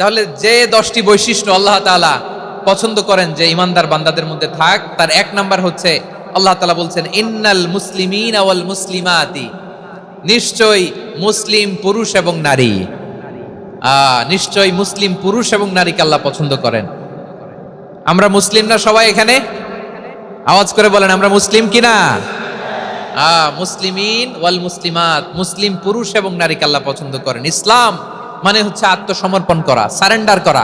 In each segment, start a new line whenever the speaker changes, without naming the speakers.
তাহলে যে 10টি বৈশিষ্ট্য আল্লাহ তাআলা পছন্দ করেন যে ইমানদার বান্দাদের মধ্যে থাক, তার এক নাম্বার হচ্ছে আল্লাহ তাআলা বলছেন ইন্নাল মুসলিমিনা ওয়াল মুসলিমাতি, নিশ্চয়ই মুসলিম পুরুষ এবং নারী, নিশ্চয়ই মুসলিম পুরুষ এবং নারীকে আল্লাহ পছন্দ করেন। আমরা মুসলিম না সবাই এখানে? আওয়াজ করে বলেন আমরা মুসলিম কিনা? মুসলিমিন ওয়াল মুসলিমাত, মুসলিম পুরুষ এবং নারীকে আল্লাহ পছন্দ করেন। ইসলাম মানে হচ্ছে আত্মসমর্পণ করা, সারেন্ডার করা।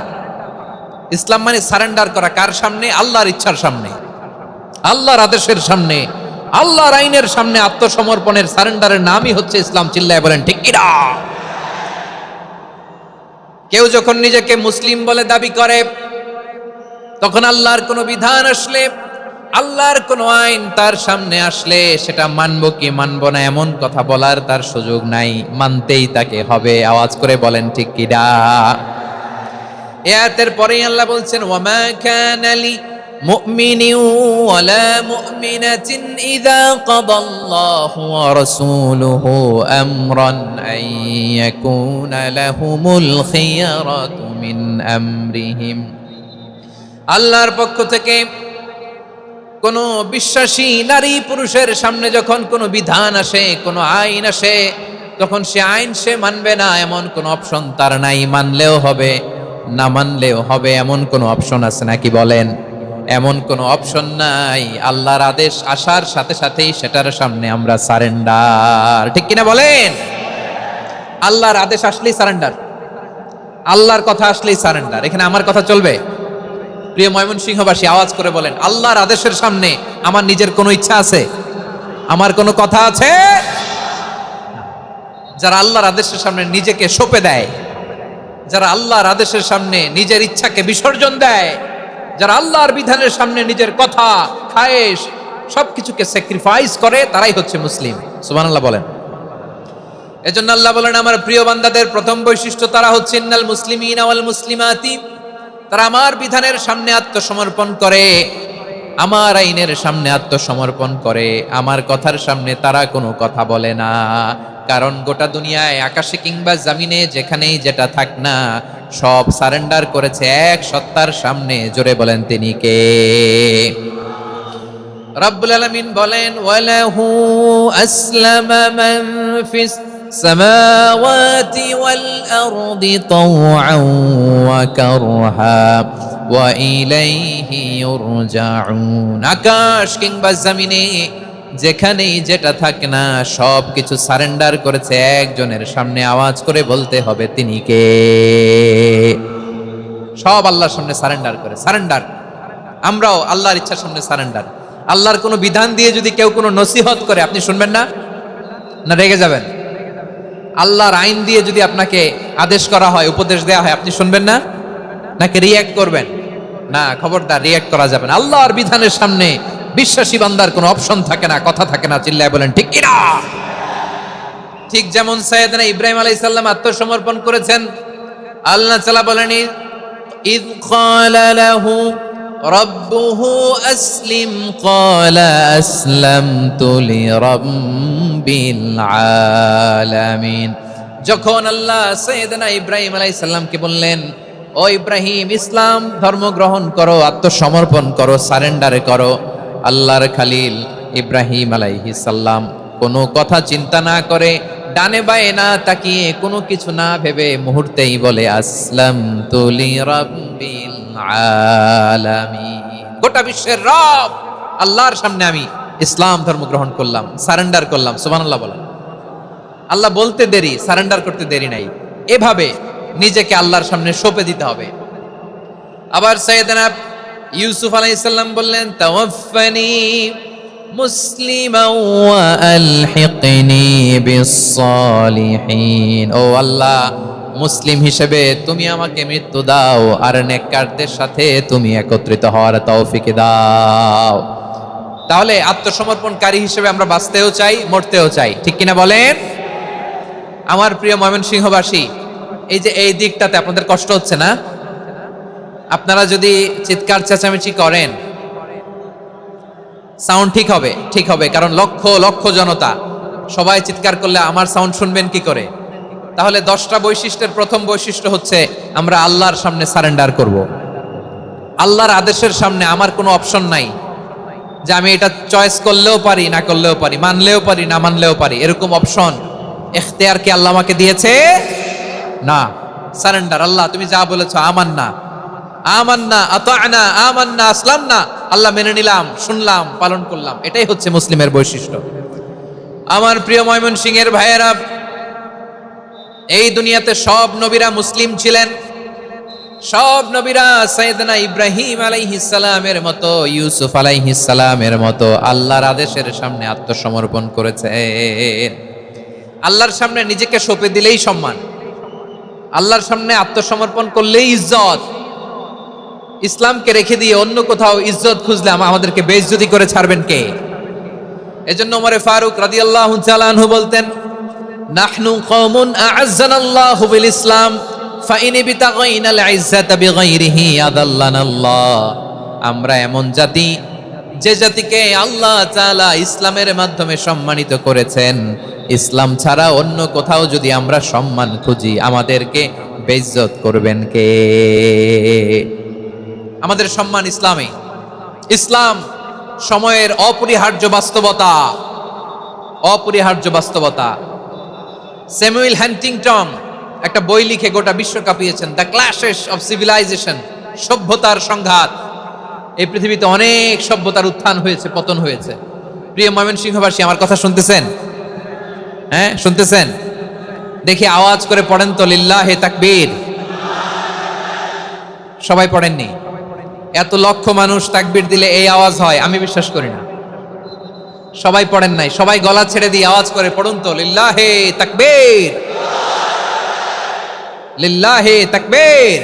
ইসলাম মানে সারেন্ডার করা কার সামনে? আল্লাহর ইচ্ছার সামনে, আল্লাহর আদেশের সামনে, আল্লাহর আইনের সামনে আত্মসমর্পণের সারেন্ডারের নামই হচ্ছে ইসলাম। চিল্লায় বলেন ঠিক কিনা? কেউ যখন নিজেকে মুসলিম বলে দাবি করে, তখন আল্লাহর কোনো বিধান আসলে, আল্লাহর কোনো আইন তার সামনে আসলে সেটা মানবো কি মানবো না এমন কথা বলার তার সুযোগ নাই, মানতেই তাকে হবে। আওয়াজ করে বলেন ঠিক কিনা? এই আয়াতের পরেই আল্লাহ বলছেন ওয়ামা কানা লি মুমিনিন ওয়ালা মুমিনাতিন ইযা কাদাল্লাহু ওয়া রাসূলুহু আমরান আন ইয়াকুনা লাহুমুল খিয়ারাতু মিন আমরিহিম। আল্লাহর পক্ষ থেকে কোন বিশ্বাসী নারী পুরুষের সামনে যখন কোনো বিধান আসে, কোনো আইন আসে, তখন সে আইন সে মানবে না এমন কোনো অপশন তার নাই। মানলেও হবে, না মানলেও হবে, এমন কোনো অপশন আছে নাকি বলেন? এমন কোনো অপশন নাই। আল্লাহর আদেশ আসার সাথে সাথেই সেটার সামনে আমরা সারেন্ডার। ঠিক কিনা বলেন? আল্লাহর আদেশ আসলেই সারেন্ডার, আল্লাহর কথা আসলেই সারেন্ডার। এখানে আমার কথা চলবে? প্রিয় ময়মনসিংহবাসী আওয়াজ করে বলেন আল্লাহর আদেশের সামনে আমার নিজের কোনো ইচ্ছা আছে? আমার কোনো কথা আছে? যারা আল্লাহর আদেশের সামনে নিজেকে সঁপে দেয়, যারা আল্লাহর আদেশের সামনে নিজের ইচ্ছাকে বিসর্জন দেয়, যারা আল্লাহর বিধানের সামনে নিজের কথা, খায়েশ সবকিছুকে স্যাক্রিফাইস করে, তারাই হচ্ছে মুসলিম। সুবহানাল্লাহ বলেন। এজন্য আল্লাহ বলেন আমার প্রিয় বান্দাদের প্রথম বৈশিষ্ট্য তারা হচ্ছে ইন্নাল মুসলিমিনা ওয়াল মুসলিমাতি, তারা আমার বিধানের সামনে আত্মসমর্পণ করে, আমার আইনের সামনে আত্মসমর্পণ করে, আমার কথার সামনে তারা কোনো কথা বলে না। কারণ গোটা দুনিয়ায় আকাশে কিংবা জমিনে যেখানেই যেটা থাক না, সব সারেন্ডার করেছে এক সত্তার সামনে। জোরে বলেন তিনি কে? রব্বুল আলামিন বলেন ওয়ালাহু আসলামা মান ফিস সামাওয়াতি ওয়াল আরদি তাওআন ওয়া কারহা ওয়া ইলাইহি ইউরজাউন। আকাশ কিংবা জমিনে যেখানেই যেটা থাকে না, সব কিছু সারেন্ডার করেছে একজনের সামনে। আওয়াজ করে বলতে হবে তিনি কে? সব আল্লাহর সামনে সারেন্ডার করে, সারেন্ডার। আমরাও আল্লাহর ইচ্ছার সামনে সারেন্ডার। আল্লাহর কোনো বিধান দিয়ে যদি কেউ কোনো নসিহত করে, আপনি শুনবেন না? না রেগে যাবেন? আল্লাহর আইন দিয়ে যদি আপনাকে আদেশ করা হয়, উপদেশ দেওয়া হয়, আপনি শুনবেন না? নাকি রিয়্যাক্ট করবেন? না, খবরদার, রিয়্যাক্ট করা যাবে না। আল্লাহর বিধানের সামনে বিশ্বাসী বান্দার কোনো অপশন থাকে না, কথা থাকে না। চিল্লায় বলেন ঠিক কিনা? ঠিক যেমন সাইয়েদনা ইব্রাহিম আলাইহিস সালাম আত্মসমর্পণ করেছেন। আল্লাহ তাআলা বলেন ইয ক্বালা লাহু রাব্বুহু আসলিম ক্বালা আসলামতু লিরাব্বিল আলামিন। যখন আল্লাহ সাইয়েদনা ইব্রাহিম আলাইহিস সালামকে বললেন ও ইব্রাহিম, ইসলাম ধর্ম গ্রহণ করো, আত্মসমর্পণ করো, সারেন্ডার করো, আল্লাহর খালিল ইব্রাহিম আলাইহিস সালাম কোনো কথা চিন্তা না করে, ডানে বায়ে না তাকিয়ে, কোনো কিছু না ভেবে মুহূর্তেই বলে আসলামতু লিরাব্বিল আলামিন। গোটা বিশ্বের রব আল্লাহর সামনে আমি ইসলাম ধর্ম গ্রহণ করলাম, সারেন্ডার করলাম। সুবহানাল্লাহ বলেন। আল্লাহ বলতে দেরি, সারেন্ডার করতে দেরি নাই। এভাবে নিজেকে আল্লাহর সামনে সঁপে দিতে হবে। আবার সাইয়েদনা ইউসুফ আলাইহিস সালাম বললেন তাওয়াফফানি মুসলিমান ওয়া আলহিকনি বিস-সালিহিন। ও আল্লাহ, মুসলিম হিসেবে তুমি আমাকে মৃত্যু দাও, আর নেককারদের সাথে তুমি একত্রিত হওয়ার তৌফিক দাও। তাহলে আত্মসমর্পণকারী হিসেবে আমরা বাঁচতেও চাই, মরতেও চাই। ঠিক কিনা বলেন? আমার প্রিয় ময়মনসিংহবাসী, এই যে এই দিকটাতে আপনাদের কষ্ট হচ্ছে না? আপনারা যদি চিৎকার চেঁচামেচি করেন, সাউন্ড ঠিক হবে, ঠিক হবে, কারণ লক্ষ লক্ষ জনতা, সবাই চিৎকার করলে আমার সাউন্ড শুনবেন কি করে? তাহলে 10টা বৈশিষ্ট্যের প্রথম বৈশিষ্ট্য হচ্ছে আমরা আল্লাহর সামনে সারেন্ডার করব। আল্লাহর আদেশের সামনে আমার কোনো অপশন নাই যে আমি এটা চয়েস করলেও পারি না করলেও পারি, মানলেও পারি না মানলেও পারি, এরকম অপশন এখতিয়ার কি আল্লাহ আমাকে দিয়েছে? না। সারেন্ডার, আল্লাহ তুমি যা বলেছো আমান্না, আমান্না আতা'না, আমান্না আসলামনা, আল্লাহ মেনে নিলাম, শুনলাম, পালন করলাম। এটাই হচ্ছে মুসলিমের বৈশিষ্ট্য। আমার প্রিয় ময়মনসিংহের ভাইয়েরা, এই দুনিয়াতে সব নবীরা মুসলিম ছিলেন। সব নবীরা সাইয়েদনা ইব্রাহিম আলাইহিস সালামের মতো, ইউসুফ আলাইহিস সালামের মতো আল্লাহর আদেশের সামনে আত্মসমর্পণ করেছে। আল্লাহর সামনে নিজেকে সঁপে দিলেই সম্মান, আল্লাহর সামনে আত্মসমর্পণ করলেই ইজ্জত। ইসলামকে রেখে দিয়ে অন্য কোথাও ইজ্জত খুঁজলে আমাদেরকে বেইজ্জতি করে ছাড়বেন কে? এজন্য ওমরে ফারুক রাদিয়াল্লাহু তাআলা আনহু বলতেন, নাহনু কওমুন আ'আজ্জানাল্লাহু বিল ইসলাম ফাইন বিতাগাইনাল ইজ্জাতা বিগাইরিহি আদাল্লানাল্লাহ। আমরা এমন জাতি, যে জাতিকে আল্লাহ তাআলা ইসলামের মাধ্যমে সম্মানিত করেছেন, ইসলাম ছাড়া অন্য কোথাও যদি আমরা সম্মান খুঁজি আমাদেরকে বেইজ্জত করবেন কে? আমাদের সম্মান ইসলামে। ইসলাম সময়ের অপরিহার্য বাস্তবতা, অপরিহার্য বাস্তবতা। স্যামুয়েল হ্যান্টিংটন একটা বই লিখে গোটা বিশ্ব কাঁপিয়েছেন, দ্য ক্ল্যাশেস অফ সিভিলাইজেশন, সভ্যতার সংঘাত। এই পৃথিবীতে অনেক সভ্যতার উত্থান হয়েছে, পতন হয়েছে। প্রিয় ময়মনসিংহবাসী, আমার কথা শুনতেছেন? হ্যাঁ, শুনতেছেন? দেখি আওয়াজ করে পড়েন তো, লিল্লাহে তাকবীর। সবাই পড়েননি? এত লক্ষ মানুষ তাকবীর দিলে এই আওয়াজ হয়? আমি বিশ্বাস করি না। সবাই পড়েন নাই, সবাই গলা ছেড়ে দিয়ে আওয়াজ করে পড়ুন তো, লিল্লাহে তাকবীর, লিল্লাহে তাকবীর,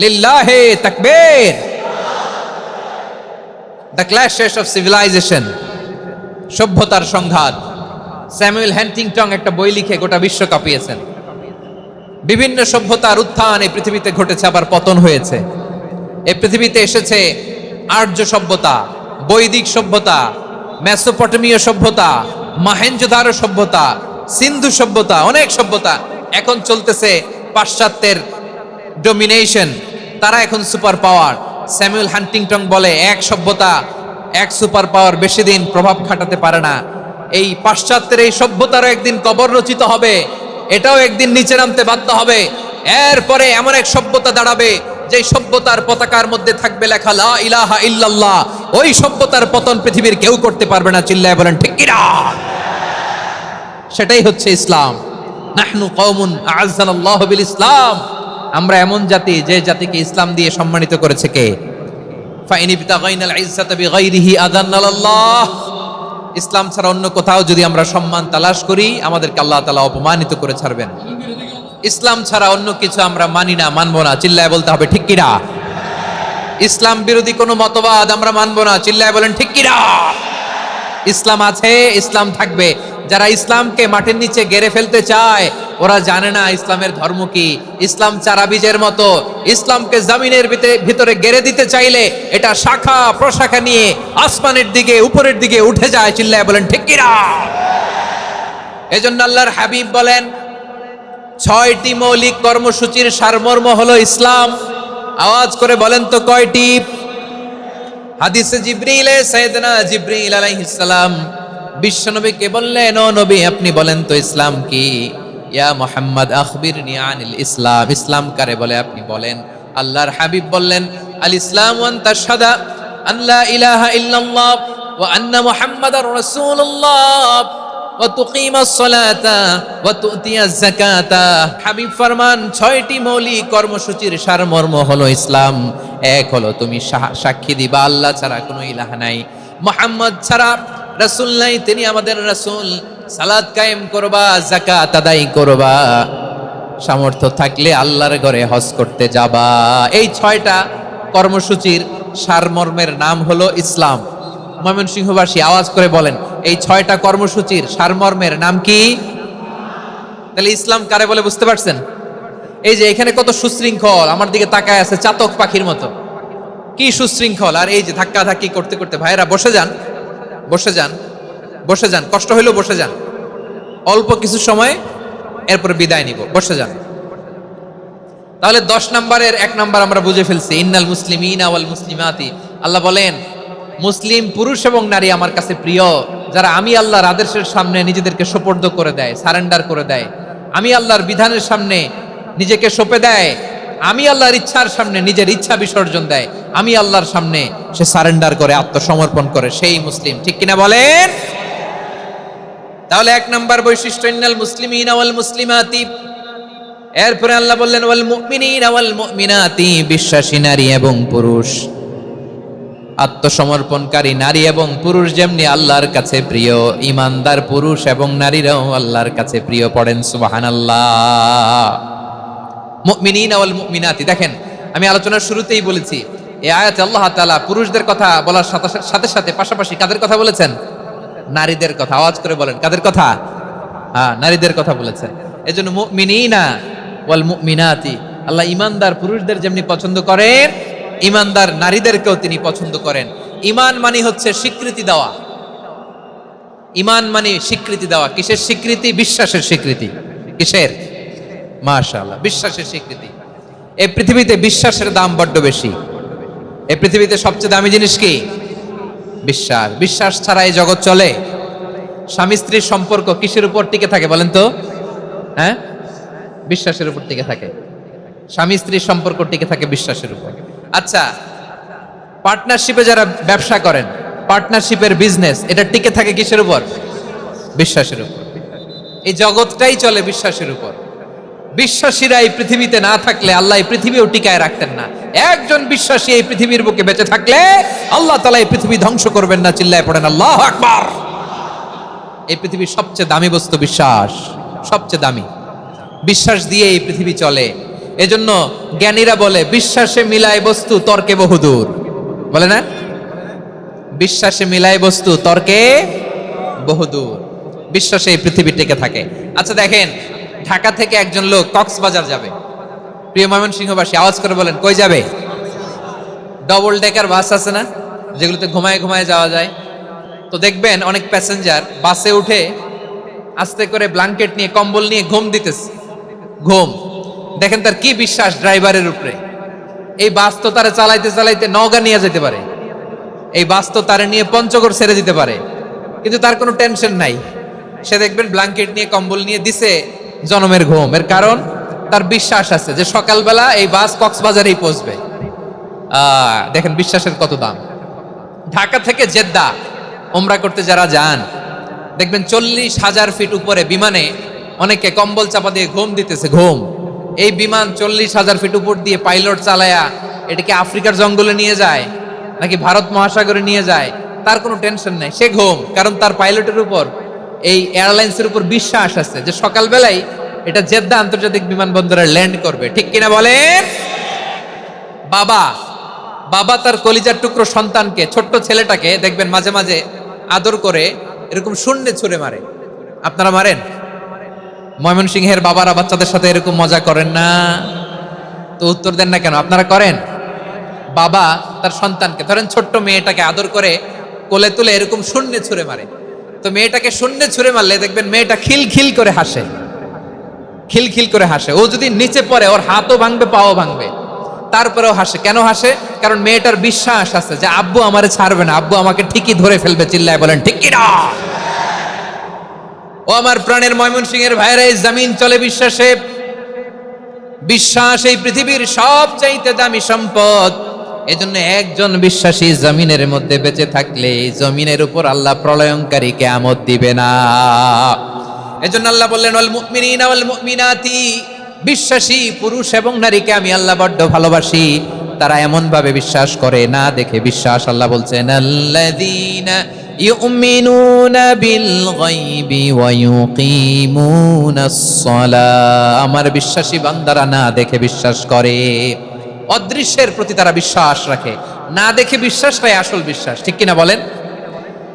লিল্লাহে তাকবীর। দ্য ক্ল্যাশেস অফ সিভিলাইজেশন, সভ্যতার সংঘাত। স্যামুয়েল হ্যান্টিংটন একটা বই লিখে গোটা বিশ্ব কাঁপিয়েছেন। বিভিন্ন সভ্যতার উত্থান এই পৃথিবীতে ঘটেছে, আবার পতন হয়েছে। এই পৃথিবীতে এসেছে আর্য সভ্যতা, বৈদিক সভ্যতা, মেসোপটেমীয় সভ্যতা, মহেঞ্জোদারো সভ্যতা, সিন্ধু সভ্যতা, অনেক সভ্যতা। এখন চলতেছে পাশ্চাত্যের ডমিনেশন, তারা এখন সুপার পাওয়ার। স্যামুয়েল হ্যান্টিংটন বলে, এক সভ্যতা, এক সুপার পাওয়ার বেশি দিন প্রভাব খাটাতে পারে না। এই পাশ্চাত্যের এই সভ্যতারও একদিন কবর রচিত হবে, এটাও একদিন নিচে নামতে বাধ্য হবে। এরপরে এমন এক সভ্যতা দাঁড়াবে যে সভ্যতার পতাকার মধ্যে থাকবে লেখা লা ইলাহা ইল্লাল্লাহ। ওই সভ্যতার পতন পৃথিবীর কেউ করতে পারবে না। চিল্লায় বলেন ঠিক কিনা? সেটাই হচ্ছে ইসলাম। নাহনু কওমুন আ'আজ্জানাল্লাহু বিল ইসলাম। আমরা এমন জাতি, যে জাতিকে ইসলাম দিয়ে সম্মানিত করেছে কে? ফাইন বিতাগাইনাল ইজ্জাতা বিগাইরিহি আদান্নাল্লাহ। ইসলাম ছাড়া অন্য কোথাও যদি আমরা সম্মান তালাশ করি, আমাদেরকে আল্লাহ তাআলা অপমানিত করে ছাড়বেন। ইসলাম ছাড়া অন্য কিছু আমরা মানি না, মানবো না। চিল্লায় বলতে হবে ঠিক কিনা? ইসলাম বিরোধী কোনো মতবাদ আমরা মানবো না। চিল্লায় বলেন ঠিক কিনা? ইসলাম আছে, ইসলাম থাকবে। যারা ইসলামকে মাটির নিচে গেড়ে ফেলতে চায়, ওরা জানে না ইসলামের ধর্ম কি। ইসলাম চারা বীজের মতো, ইসলামকে জমিনের ভিতরে গেড়ে দিতে চাইলে এটা শাখা প্রশাখা নিয়ে আসমানের দিকে, উপরের দিকে উঠে যায়। চিল্লায় বলেন ঠিক কিনা? এজন্য আল্লাহর হাবিব বলেন, 6টি মৌলিক কর্মসূচির সারমর্ম হলো ইসলাম। আওয়াজ করে বলেন তো কয়টি? হাদিসে জিবরিলে সাইয়েদনা জিবরিল আলাইহিস সালাম বিশ্বনবীকে বললেন, ও নবী আপনি বলেন তো ইসলাম কি? ইয়া মুহাম্মদ আখবিরনি আনিল ইসলাম। ইসলাম কারে বলে আপনি বলেন। আল্লাহর হাবিব বললেন, আল ইসলাম ওয়ান তাশহাদা আন লা ইলাহা ইল্লাল্লাহ ওয়া আন্না মুহাম্মাদার রাসূলুল্লাহ ওয়া তুকিমাস সালাতা ওয়া তুতিয়াজ যাকাতা। হাবিব ফরমান, 6টি মৌলিক কর্মসূচির সারমর্ম হলো ইসলাম। এক হলো তুমি সাক্ষী দিবা আল্লাহ ছাড়া কোনো ইলাহ নাই, মুহাম্মদ ছাড়া রাসূল নাই, তিনি আমাদের রাসূল। সালাত কায়েম করবা, যাকাত আদায় করবা, সামর্থ্য থাকলে আল্লাহর ঘরে হজ করতে যাবা। এই 6টা কর্মসূচির সারমর্মের নাম হলো ইসলাম। ময়মনসিংহবাসী আওয়াজ করে বলেন, এই 6টা কর্মসূচির সারমর্মের নাম কি? তাহলে ইসলাম কারে বলে বুঝতে পারছেন? এই যে এখানে কত সুশৃঙ্খল, আমার দিকে তাকায় আছে চাতক পাখির মতো, কি সুশৃঙ্খল। আর এই যে ধাক্কা ধাক্কি করতে করতে, ভাইরা বসে যান, বসে যান, বসে যান, কষ্ট হইলেও বসে যান। অল্প কিছু সময় এরপর বিদায় নিব, বসে যান। তাহলে 10 নম্বরের 1 নম্বর আমরা বুঝে ফেলছি, ইন্নাল মুসলিমিনা ওয়াল মুসলিমাতি। আল্লাহ বলেন মুসলিম পুরুষ এবং নারী আমার কাছে প্রিয়, যারা আমি আল্লাহর আদেশের সামনে নিজেদেরকে সোপর্দ করে দেয়, সারেন্ডার করে দেয়, আমি আল্লাহর বিধানের সামনে নিজেকে সঁপে দেয়, আমি আল্লাহর ইচ্ছার সামনে নিজের ইচ্ছা বিসর্জন দেয়, আমি আল্লাহর সামনে সে সারেন্ডার করে, আত্মসমর্পণ করে, সেই মুসলিম। ঠিক কিনা বলেন? তাহলে 1 নম্বর বৈশিষ্ট্য ইন্নাল মুসলিমিনা ওয়াল মুসলিমাতি। এরপরে আল্লাহ বললেন ওয়াল মুমিনিনা ওয়াল মুমিনাতি, বিশ্বাসী নারী এবং পুরুষ, আত্মসমর্পণকারী নারী এবং পুরুষ যেমনি আল্লাহর কাছে প্রিয়, ইমানদার পুরুষ এবং নারীরাও আল্লাহর কাছে প্রিয়। পড়েন সুবহানাল্লাহ। মুমিনিনা ওয়াল মুমিনাতি, দেখেন আমি আলোচনার শুরুতেই বলেছি এই আয়াতে আল্লাহ তাআলা পুরুষদের কথা বলার সাথে সাথে পাশাপাশি কাদের কথা বলেছেন? নারীদের কথা। আওয়াজ করে বলেন, কাদের কথা? হ্যাঁ, নারীদের কথা বলেছেন। এজন্য মুমিনিনা ওয়াল মুমিনাতি, আল্লাহ ইমানদার পুরুষদের যেমনি পছন্দ করেন, ইমানদার নারীদেরকেও তিনি পছন্দ করেন। ঈমান মানে হচ্ছে স্বীকৃতি দেওয়া। ঈমান মানে স্বীকৃতি দেওয়া। কিসের স্বীকৃতি? বিশ্বাসের স্বীকৃতি। কিসের? মাশাআল্লাহ, বিশ্বাসের স্বীকৃতি। এই পৃথিবীতে বিশ্বাসের দাম বড্ড বেশি। এই পৃথিবীতে সবচেয়ে দামি জিনিস কি? বিশ্বাস। বিশ্বাস ছাড়া এই জগৎ চলে? স্বামী স্ত্রীর সম্পর্ক কিসের উপর টিকে থাকে বলেন তো? হ্যাঁ, বিশ্বাসের উপর টিকে থাকে। স্বামী স্ত্রীর সম্পর্ক টিকে থাকে বিশ্বাসের উপর। আচ্ছা, পার্টনারশিপে যারা ব্যবসা করেন, পার্টনারশিপের বিজনেস, এটা টিকে থাকে কিসের উপর? বিশ্বাসের উপর। এই জগৎটাই চলে বিশ্বাসের উপর। বিশ্বাসীরা এই পৃথিবীতে না থাকলে আল্লাহ এই পৃথিবীও টিকায় রাখতেন না। একজন বিশ্বাসী এই পৃথিবীর বুকে বেঁচে থাকলে আল্লাহ তাআলা এই পৃথিবী ধ্বংস করবেন না। চিল্লায় পড়েন আল্লাহু আকবার। এই পৃথিবীর সবচেয়ে দামি বস্তু বিশ্বাস, সবচেয়ে দামি। বিশ্বাস দিয়ে এই পৃথিবী চলে। এজন্য জ্ঞানীরা বলে বিশ্বাসে মিলায় বস্তু, তর্কে বহুদূর। বলে না? বিশ্বাসে মিলায় বস্তু, তর্কে বহুদূর। বিশ্বাসে এই পৃথিবী টিকে থাকে। আচ্ছা দেখেন, ঢাকা থেকে একজন লোক কক্সবাজার যাবে। প্রিয় ময়মনসিংহবাসী, আওয়াজ করে বলেন কই যাবে? ডবল ডেকার বাস আছে না, যেগুলোতে ঘুমায় ঘুমায় যাওয়া যায়। তো দেখবেন অনেক প্যাসেঞ্জার বাসে উঠে আস্তে করে ব্ল্যাঙ্কেট নিয়ে, কম্বল নিয়ে ঘুম দিতেছে। ঘুম দেখেন তার কি বিশ্বাস ড্রাইভারের উপরে। এই বাস তো তারা চালাইতে চালাইতে নওগাঁ নিয়ে যেতে পারে, এই বাস তো তারা নিয়ে পঞ্চগড় ছেড়ে দিতে পারে, কিন্তু তার কোনো টেনশন নাই। সে দেখবেন ব্ল্যাঙ্কেট নিয়ে, কম্বল নিয়ে দিছে জনমের ঘুম। এর কারণ তার বিশ্বাস আছে যে সকালবেলা এই বাস কক্সবাজারেই পৌঁছবে। দেখেন বিশ্বাসের কত দাম। ঢাকা থেকে জেদ্দা উমরা করতে যারা যান, দেখবেন 40,000 ফিট উপরে বিমানে অনেকে কম্বল চাপা দিয়ে ঘুম দিতেছে। ঘুম। এই বিমান 40,000 ফিট উপর দিয়ে পাইলট চালায়া এটাকে আফ্রিকার জঙ্গলে নিয়ে যায় নাকি ভারত মহাসাগরে নিয়ে যায়, তার কোনো টেনশন নাই। সে ঘুম, কারণ তার পাইলটের উপর, এই এয়ারলাইন্সের উপর বিশ্বাস আছে যে সকালবেলায় এটা জেদ্দা আন্তর্জাতিক বিমানবন্দরে ল্যান্ড করবে। ঠিক কিনা বলেন? বাবা তার কলিজার টুকরো সন্তানকে, ছোট্ট ছেলেটাকে দেখবেন মাঝে মাঝে আদর করে এরকম শূন্যে ছুঁড়ে মারে। আপনারা মারেন? ময়মনসিংহের বাবারা বাচ্চাদের সাথে এরকম মজা করেন না? তো উত্তর দেন না কেন? আপনারা করেন? বাবা তার সন্তানকে, ধরেন ছোট্ট মেয়েটাকে আদর করে কোলে তুলে এরকম শূন্যে ছুঁড়ে মারে। তো মেয়েটাকে শূন্যে ছুঁড়ে মারলে দেখবেন মেয়েটা খিলখিল করে হাসে, খিলখিল করে হাসে। ও যদি নিচে পড়ে ওর হাতও ভাঙবে, পাও ভাঙবে, তারপরেও হাসে। কেন হাসে? কারণ মেয়েটার বিশ্বাস আছে যে আব্বু আমারে ছাড়বে না, আব্বু আমাকে ঠিকই ধরে ফেলবে। চিল্লায় বলেন ঠিক কিনা? ও আমার প্রাণের ময়মনসিংহের ভাইরা, এই জমিন চলে বিশ্বাসে। বিশ্বাস এই পৃথিবীর সবচাইতে দামি সম্পদ। এজন্য একজন বিশ্বাসী জমিনের মধ্যে বেঁচে থাকলে জমিনের উপর আল্লাহ প্রলয়ঙ্কারী কিয়ামত দিবে না। এজন্য আল্লাহ বললেন ওয়াল মুমিনিনা ওয়াল মুমিনাতি, বিশ্বাসী পুরুষ এবং নারীকে আমি আল্লাহ বড্ড ভালোবাসি। তারা এমন ভাবে বিশ্বাস করে, না দেখে বিশ্বাস। আল্লাহ বলছেন আল্লাযীনা ইউমিনুনা বিল গায়বি ওয়া ইউকিমুনাস সালাহ, আমার বিশ্বাসী বান্দারা না দেখে বিশ্বাস করে। অদৃশ্যের প্রতি তারা বিশ্বাস রাখে, না দেখে বিশ্বাসটাই আসল বিশ্বাস। ঠিক কিনা বলেন?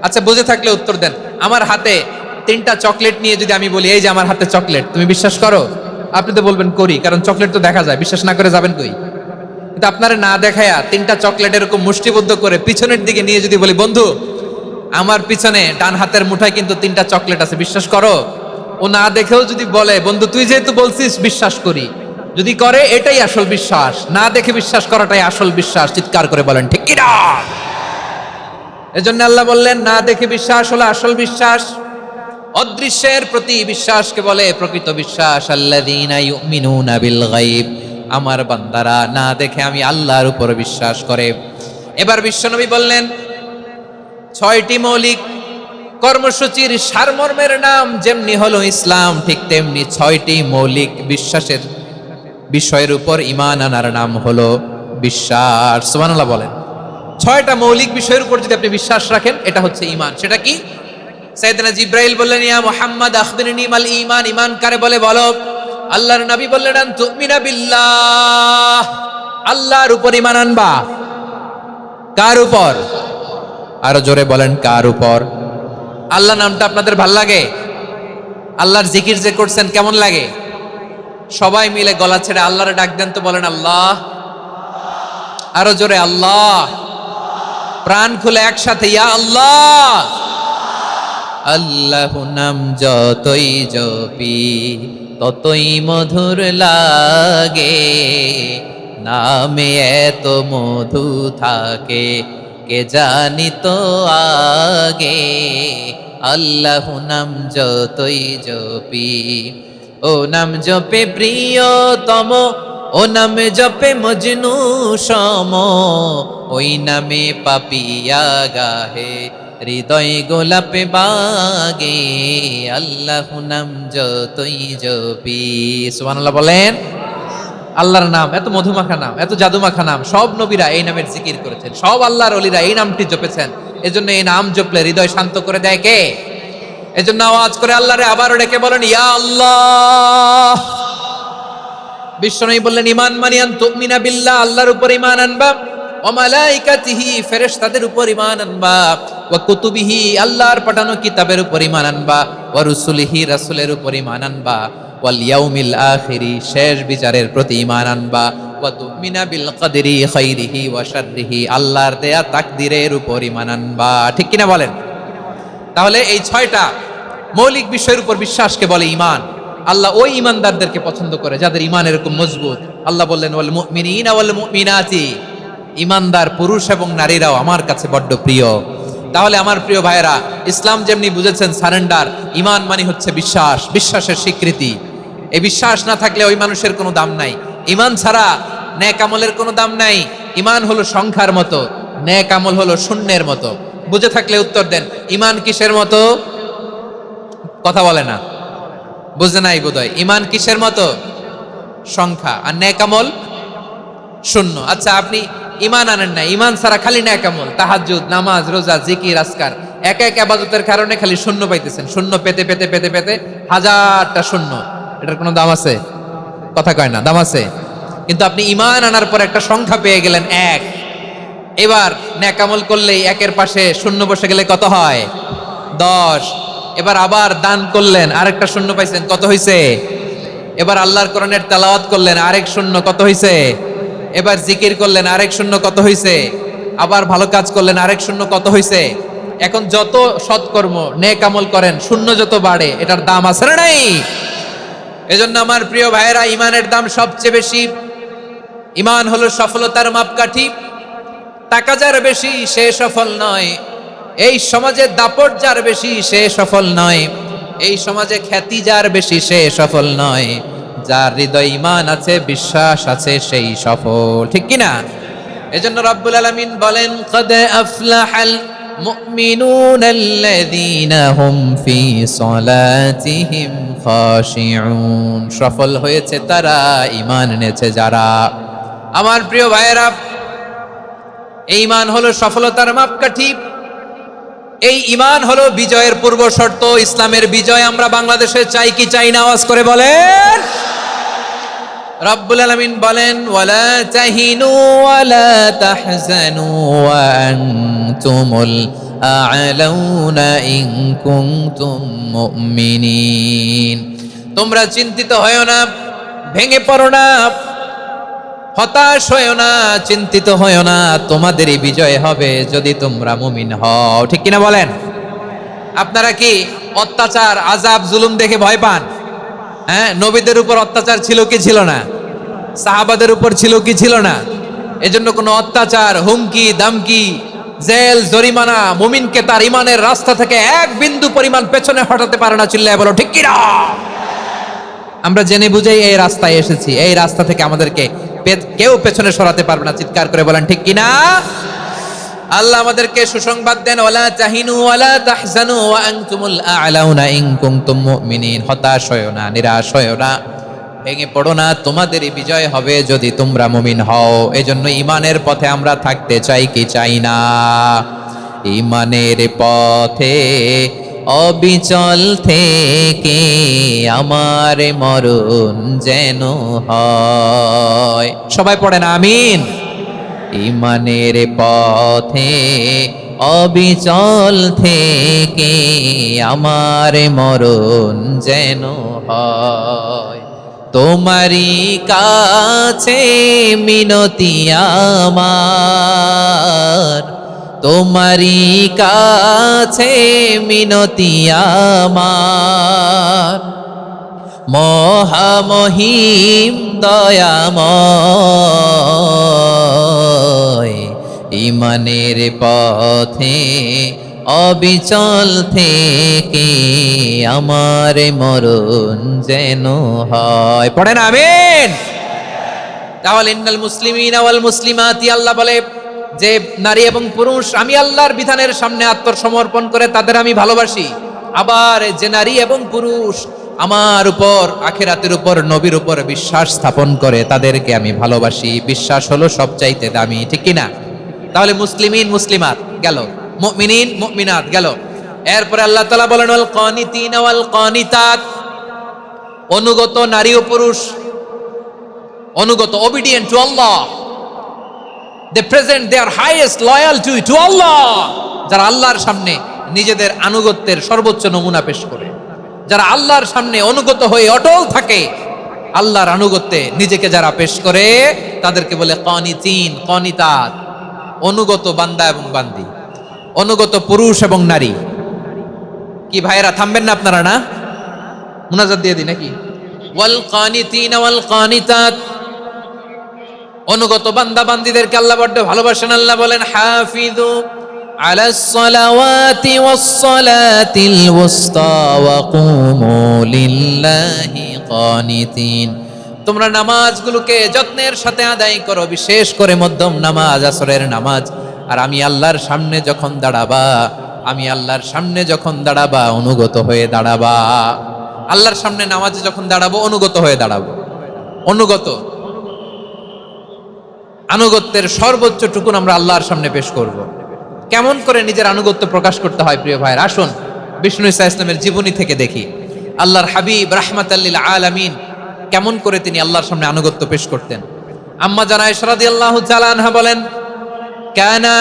আচ্ছা, বুঝে থাকলে উত্তর দেন। আমার হাতে 3টা চকলেট নিয়ে যদি আমি বলি এই যে আমার হাতে চকলেট, তুমি বিশ্বাস করো? আপনি তো বলবেন করি, কারণ চকলেট তো দেখা যায়। বিশ্বাস না করে যাবেন কই? কিন্তু আপনারা না দেখায়া 3টা চকলেট এরকম মুষ্টিবদ্ধ করে পিছনের দিকে নিয়ে যদি বলি বন্ধু আমার পিছনে ডান হাতের মুঠায় কিন্তু 3টা চকলেট আছে, বিশ্বাস করো? ও না দেখেও যদি বলে বন্ধু তুই যেহেতু বলছিস বিশ্বাস করি, যদি করে এটাই আসল বিশ্বাস, না দেখে বিশ্বাস করাটাই আসল বিশ্বাস। চিৎকার করে বলেন ঠিক কি না? এজন্য আল্লাহ বললেন না দেখে বিশ্বাস হলো আসল বিশ্বাস। অদৃশ্যের প্রতি বিশ্বাসকে বলে প্রকৃত বিশ্বাস। আল্লাযীনা ইউমিনুনা বিল গায়ব, আমার বান্দারা না দেখে আমি আল্লাহর উপর বিশ্বাস করে। এবার বিশ্বনবী বললেন 6টি মৌলিক কর্মসূচির সারমর্মের নাম যেমনি হলো ইসলাম, ঠিক তেমনি 6টি মৌলিক বিশ্বাসের বিষয়ের উপর ঈমান আনার নাম হলো বিশ্বাস। সুবহানাল্লাহ বলেন। 6টা মৌলিক বিষয়ের উপর যদি আপনি বিশ্বাস রাখেন এটা হচ্ছে ঈমান। সেটা কি? সাইয়েদনা জিবরাইল বললেন ইয়া মুহাম্মদ আখবিরনি মাল ঈমান, ঈমান কারে বলে বলো। আল্লাহর নবী বললেন আন তুমিনা বিল্লাহ, আল্লাহর উপর ঈমান আনবা। কার উপর? আরো জোরে বলেন কার উপর? আল্লাহ নামটা আপনাদের ভাল লাগে? আল্লাহর জিকির যে করছেন কেমন লাগে? সবাই মিলে গলা ছেড়ে আল্লাহর ডাক দেন তো, বলেন আল্লাহ। আরো জোরে আল্লাহ। প্রাণ খুলে একসাথে ইয়া আল্লাহ। আল্লাহু নাম যতই জপি ততই মধুর লাগে, নামে এত মধু থাকে কে জানি তো আগে। আল্লাহু নাম যতই জপি, ও নাম জপে প্রিয়তম, ও নামে জপে মজনু সম, ওই নামে পাপিয়া গাহে হৃদয় গোলাপে বাগে। আল্লাহু নাম যতই জপি। সুবহানাল্লাহ বলেন। আল্লাহর নাম এত মধুমাখা নাম, এত জাদুমাখা নাম, সব নবীরা এই নামের জিকির করেছেন, সব আল্লাহর ওলিরা এই নামটি জপেছেন। এজন্য এই নাম জপলে হৃদয় শান্ত করে দেয় কে? এজন্য আওয়াজ করে আল্লাহরে আবারও ডেকে বলেন ইয়া আল্লাহ। বিশ্বনবী বললেন ঈমান মানে আন তুমিনা বিল্লাহ, আল্লাহর উপর ঈমান আনবা, ওয়া মালাইকাতিহি, ফেরেশতাদের উপর ঈমান আনবা, ওয়া কুতুবিহি, আল্লাহর পাঠানো কিতাবের উপর ঈমান আনবা, ওয়া রুসুলিহি, রাসূলের উপর ঈমান আনবা, ওয়াল ইয়াউমিল আখিরি, শেষ বিচারের প্রতি ঈমান আনবা, ওয়া তুমিনা বিল কদরি খাইরিহি ওয়া শাররিহি, আল্লাহর দেয়া তাকদীরের উপর ঈমান আনবা। ঠিক কিনা বলেন? তাহলে এই 6টা মৌলিক বিষয়ের উপর বিশ্বাসকে বলে ঈমান। আল্লাহ ওই ঈমানদারদেরকে পছন্দ করে যাদের ঈমান এরকম মজবুত। আল্লাহ বললেন ওয়াল মুমিনিনা ওয়াল মুমিনাতি, ঈমানদার পুরুষ এবং নারীরাও আমার কাছে বড্ড প্রিয়। তাহলে আমার প্রিয় ভাইয়েরা, ইসলাম যেমনি বুঝেছেন সারেন্ডার, ঈমান মানে হচ্ছে বিশ্বাস, বিশ্বাসের স্বীকৃতি। এই বিশ্বাস না থাকলে ওই মানুষের কোনো দাম নাই। ঈমান ছাড়া নেক আমলের কোনো দাম নাই। ঈমান হলো সংখ্যার মতো, নেক আমল হলো শূন্যের মতো। বুঝে থাকলে উত্তর দেন, ঈমান কিসের মতো? কথা বলে না, বুঝে নাই বোধহয়। ঈমান কিসের মতো? সংখ্যা। আর নেক আমল শূন্য। আচ্ছা, আপনি ঈমান আনেন না, ঈমান ছাড়া খালি নেক আমল, তাহাজ্জুদ, নামাজ, রোজা, জিকির, আজকার, এক এক ইবাদতের কারণে খালি শূন্য পাইতেছেন। শূন্য পেতে পেতে পেতে পেতে হাজারটা শূন্য। এটার কোনো দাম আছে? কথা কয় না, দাম আছে। কিন্তু আপনি ঈমান আনার পর একটা সংখ্যা পেয়ে গেলেন 1। এবার নেক আমল করলেই একের পাশে শূন্য বসে গেলে কত হয়? 10। এবার আবার দান করলেন, আরেকটা শূন্য পাইছেন, কত হইছে? এবার আল্লাহর কোরআনের তেলাওয়াত করলেন, আরেক শূন্য, কত হইছে? এবার জিকির করলেন, আরেক শূন্য, কত হইছে? আবার ভালো কাজ করলেন, আরেক শূন্য, কত হইছে? এখন যত সৎকর্ম নেক আমল করেন, শূন্য যত বাড়ে, এটার দাম আছে না নাই? এজন্য আমার প্রিয় ভাইয়েরা, ঈমানের দাম সবচেয়ে বেশি। ঈমান হলো সফলতার মাপকাঠি। টাকা যার বেশি সে সফল নয়, এই সমাজে দাপট যার বেশি সে সফল নয়, এই সমাজে খ্যাতি যার বেশি সে সফল নয়, যার হৃদয় ঈমান আছে, বিশ্বাস আছে, সেই সফল। ঠিক কিনা? এজন্য রব্বুল আলামিন বলেন কদ আফলাহাল মুমিনুনাল্লাযীনা হুম ফি সলাতিহিম খাশিউন, সফল হয়েছে তারা, ঈমান এনেছে যারা। আমার প্রিয় ভাইয়েরা, এই ঈমান হলো সফলতার মাপকাঠি। এই ঈমান হলো বিজয়ের পূর্ব শর্ত। ইসলামের বিজয় আমরা বাংলাদেশে চাই কি চাই না? আওয়াজ করে বলেন। রব্বুল আলামিন বলেন ওয়ালা তাহিনু ওয়ালা তাহজানু ওয়া আনতুমুল আ'লাউনা ইন কুনতুম মুমিনিন। তোমরা চিন্তিত হয়ো না, ভেঙে পড়ো না, হতাশ হয়ো না, চিন্তিত হয়ো না, তোমাদেরই বিজয় হবে যদি তোমরা মুমিন হও। ঠিক কিনা বলেন? আপনারা কি অত্যাচার আযাব জুলুম দেখে ভয় পান? হ্যাঁ, নবীদের উপর অত্যাচার ছিল কি ছিল না? সাহাবাদের উপর ছিল কি ছিল না? এজন্য কোনো অত্যাচার, হুমকি দামকি, জেল জরিমানা মুমিনকে তার ইমানের রাস্তা থেকে এক বিন্দু পরিমাণ পেছনে হটাতে পারে না। চিল্লায় বলো ঠিক কিনা? আমরা জেনে বুঝেই এই রাস্তায় এসেছি, এই রাস্তা থেকে আমাদেরকে কেউ পেছনে সরাতে পারবে না। চিৎকার করে বলেন ঠিক কিনা? আল্লাহ আমাদেরকে সুসংবাদ দেন, ওয়ালা তাহিনু ওয়ালা তাহজানু ওয়া আনতুমুল আ'লাউনা ইন কুনতুম মুমিনিন। হতাশ হয়ো না, নিরাশ হয়ো না, ভেঙে পড়ো না, তোমাদেরই বিজয় হবে যদি তোমরা মুমিন হও। এজন্য ইমানের পথে আমরা থাকতে চাই কি চাই না? ইমানের পথে অবিচল থেকে আমার মরণ যেন হয়। সবাই পড়েন আমিন। ইমানের পথে অবিচল থেকে আমার মরণ যেন হয়। তোমারই কাছে মিনতি আমার, তোমারই কাছে মিনতি আমার, মহামহিম দয়াময়। ইমানের পথে অবিচল থেকে আমার মরণ যেন হয়। পড়েন আমিন। তাহলে ইন্নাল মুসলিমিনা ওয়াল মুসলিমাতি, আল্লাহ বলে যে নারী এবং পুরুষ আমি আল্লাহর বিধানের সামনে আত্মসমর্পণ করে তাদের আমি ভালোবাসি। আবার যে নারী এবং পুরুষ আমার উপর, আখিরাতের উপর, নবীর উপর বিশ্বাস স্থাপন করে তাদেরকে আমি ভালোবাসি। বিশ্বাস হলো সবচাইতে দামি, ঠিক কিনা? তাহলে মুসলিমিন মুসলিমাত গেল, মুমিনিন মুমিনাত গেল। এরপরে আল্লাহ তাআলা বলেন ওয়াল কানিতিনা ওয়াল কানিতাত, অনুগত নারী ও পুরুষ, অনুগত, obedient to Allah, they present their highest loyalty to Allah, যারা আল্লাহর সামনে নিজেদের আনুগত্যের সর্বোচ্চ নমুনা পেশ করে, যারা আল্লাহর সামনে অনুগত হয়ে অটল থাকে, আল্লাহর আনুগত্যে নিজেকে যারা পেশ করে তাদেরকে বলে কানিতিন কানিতাত, অনুগত বান্দা এবং বান্দি, অনুগত পুরুষ এবং নারী। কি ভাইরা থামবেন না আপনারা? না, মুনাজাত দিয়ে দিই নাকি? ওয়াল কানিতিনা ওয়াল কানিতাত, অনুগত বান্দা বান্দীদেরকে আল্লাহ বড় ভালোবাসেন। আল্লাহ বলেন হাফিজু আলাস সালাওয়াতি ওয়াস সালাতিল ওয়াসতা ওয়া কুমু লিল্লাহি কানিতিন, তোমরা নামাজগুলোকে যত্নের সাথে আদায় করো, বিশেষ করে মধ্যম নামাজ, আসরের নামাজ। আর আমি আল্লাহর সামনে যখন দাঁড়াবা, আমি আল্লাহর সামনে যখন দাঁড়াবা অনুগত হয়ে দাঁড়াবা। আল্লাহর সামনে নামাজে যখন দাঁড়াবো অনুগত হয়ে দাঁড়াবো। অনুগত, আনুগত্যের সর্বোচ্চ টুকুন আমরা আল্লাহর সামনে পেশ করব। কেমন করে নিজের আনুগত্য প্রকাশ করতে হয় প্রিয় ভাইয়ের, আসুন বিষ্ণু ঈসা ইসলামের জীবনী থেকে দেখি। আল্লাহর হাবিব রাহমাতাল লিল আলামিন কেমন করে তিনি আল্লাহর সামনে আনুগত্য পেশ করতেন। আম্মা জানা আয়েশা রাদিয়াল্লাহু তাআলা আনহা বলেন, কানা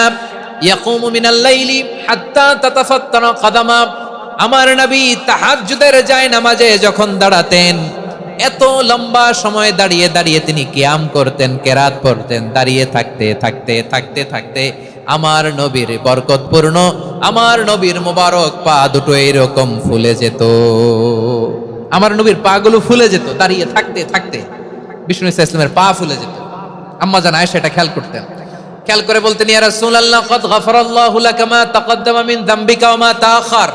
ইয়াকুমু মিনাল লাইলি হাত্তা তাতাফাত্তানা কদামা, আমার নবী তাহাজ্জুদের যায় নামাজে যখন দাঁড়াতেন, এত লম্বা সময় দাঁড়িয়ে দাঁড়িয়ে তিনি কিয়াম করতেন, কেরাত পড়তেন। দাঁড়িয়ে থাকতে থাকতে থাকতে থাকতে আমার নবীর বরকতপূর্ণ, আমার নবীর মোবারক পা দুটো এরকম ফুলে যেত। আমার নবীর পা গুলো ফুলে যেত দাঁড়িয়ে থাকতে থাকতে, বিষ্ণু ঈসা ইসলামের পা ফুলে যেত। আম্মা জান আয়েশা এটা খেয়াল করতেন। খেয়াল করে বলতেন, ইয়া রাসূলুল্লাহ কদ গফারাল্লাহু লাকা মা তাকদ্দামা মিন যামবিকা ওয়া মা তাআখার।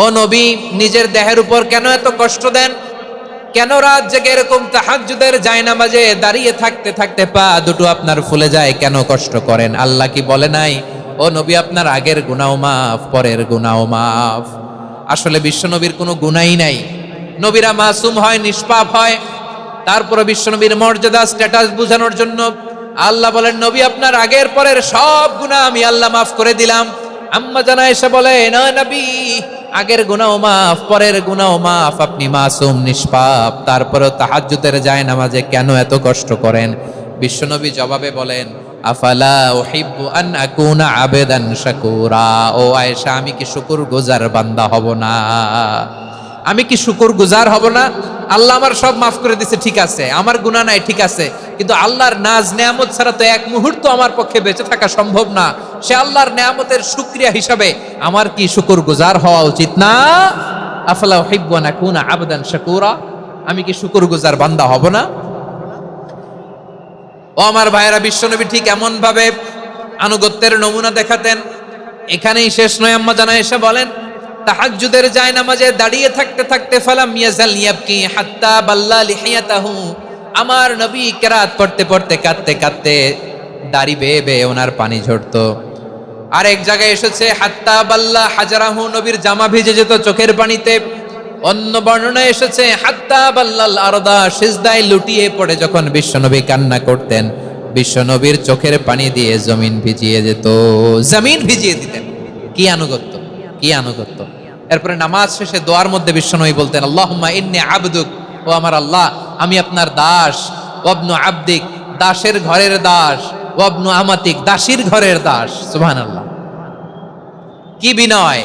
ও নবী, নিজের দেহের উপর কেন এত কষ্ট দেন? কেন রাত জেগে এরকম তাহাজ্জুদের জায়নামাজে দাঁড়িয়ে থাকতে থাকতে পা দুটো আপনার ফুলে যায়? কেন কষ্ট করেন? আল্লাহ কি বলে নাই ও নবী আপনার আগের গুনাহ মাফ, পরের গুনাহ মাফ? আসলে বিশ্ব নবীর কোনো গুনাহই নাই। নবীরা মাসুম হয়, নিষ্পাপ হয়। তারপরে বিশ্ব নবীর মর্যাদা, স্ট্যাটাস বোঝানোর জন্য আল্লাহ বলেন, নবী আপনার আগের পরের সব গুনাহ আমি আল্লাহ মাফ করে দিলাম। আম্মা জানা এসে বলে, না নবী, আগের গুনাহ মাফ, পরের গুনাহ মাফ, আপনি মাসুম নিষ্পাপ, তারপরেও তাহাজ্জুদের যায় নামাজে কেন এত কষ্ট করেন? বিশ্বনবী জবাবে বলেন, আফালা উহিব্বু আন আকুনা আবেদান শাকুরা। ও আয়েশা, আমি কি শুকরগুজার বান্দা হব না? আমি কি শুকরগুজার হব না? আল্লাহ আমার সব মাফ করে দিছে, ঠিক আছে, আমার গুনাহ নাই, ঠিক আছে, কিন্তু আল্লাহর নাজ নেয়ামত ছাড়া তো এক মুহূর্ত আমার পক্ষে বেঁচে থাকা সম্ভব না। সে আল্লাহর নেয়ামতের শুকরিয়া হিসাবে আমার কি শুকরগুজার হওয়া উচিত না? আফালা উহিব্বু আন আকুনা আবদান শাকুরা, আমি কি শুকরগুজার বান্দা হব না? ও আমার ভাইয়েরা, বিশ্বনবী ঠিক এমন ভাবে আনুগত্যের নমুনা দেখাতেন। এখানেই শেষ নয়, আম্মা জানা এসে বলেন তাহাজ্জুদের জায়নামাজে দাঁড়িয়ে থাকতে থাকতে ফালাম ইয়াজাল ইয়াবকি হাত্তা বাল্লা লিহিয়াতাহু, আমার নবী কিরাত পড়তে পড়তে কাঁদতে কাঁদতে দাড়ি বেয়ে বেয়ে ওনার পানি ঝরতো। আর এক জায়গায় এসেছে হাত্তা বাল্লা হাজারাহু, নবীর জামা ভিজে যেত চোখের পানিতে। অন্য বর্ণনায় এসেছে হাত্তা বাল্লাল আরদা, সিজদায় লুটিয়ে পড়ে যখন বিশ্বনবী কান্না করতেন, বিশ্বনবীর চোখের পানি দিয়ে জমিন ভিজিয়ে যেত, জমিন ভিজিয়ে দিতেন। কি আনুগত্য, কি আনুগত্য! এরপরে নামাজ শেষে দোয়ার মধ্যে বিশ্বনবী বলতেন আল্লাহুম্মা ইন্নী আবদুক, ও আমার আল্লাহ আমি আপনার দাস, ওয়াবনু আবদিক, দাসের ঘরের দাস, ওয়াবনু আমাতিক, দাসীর ঘরের দাস। সুবহানাল্লাহ, কি বিনয়!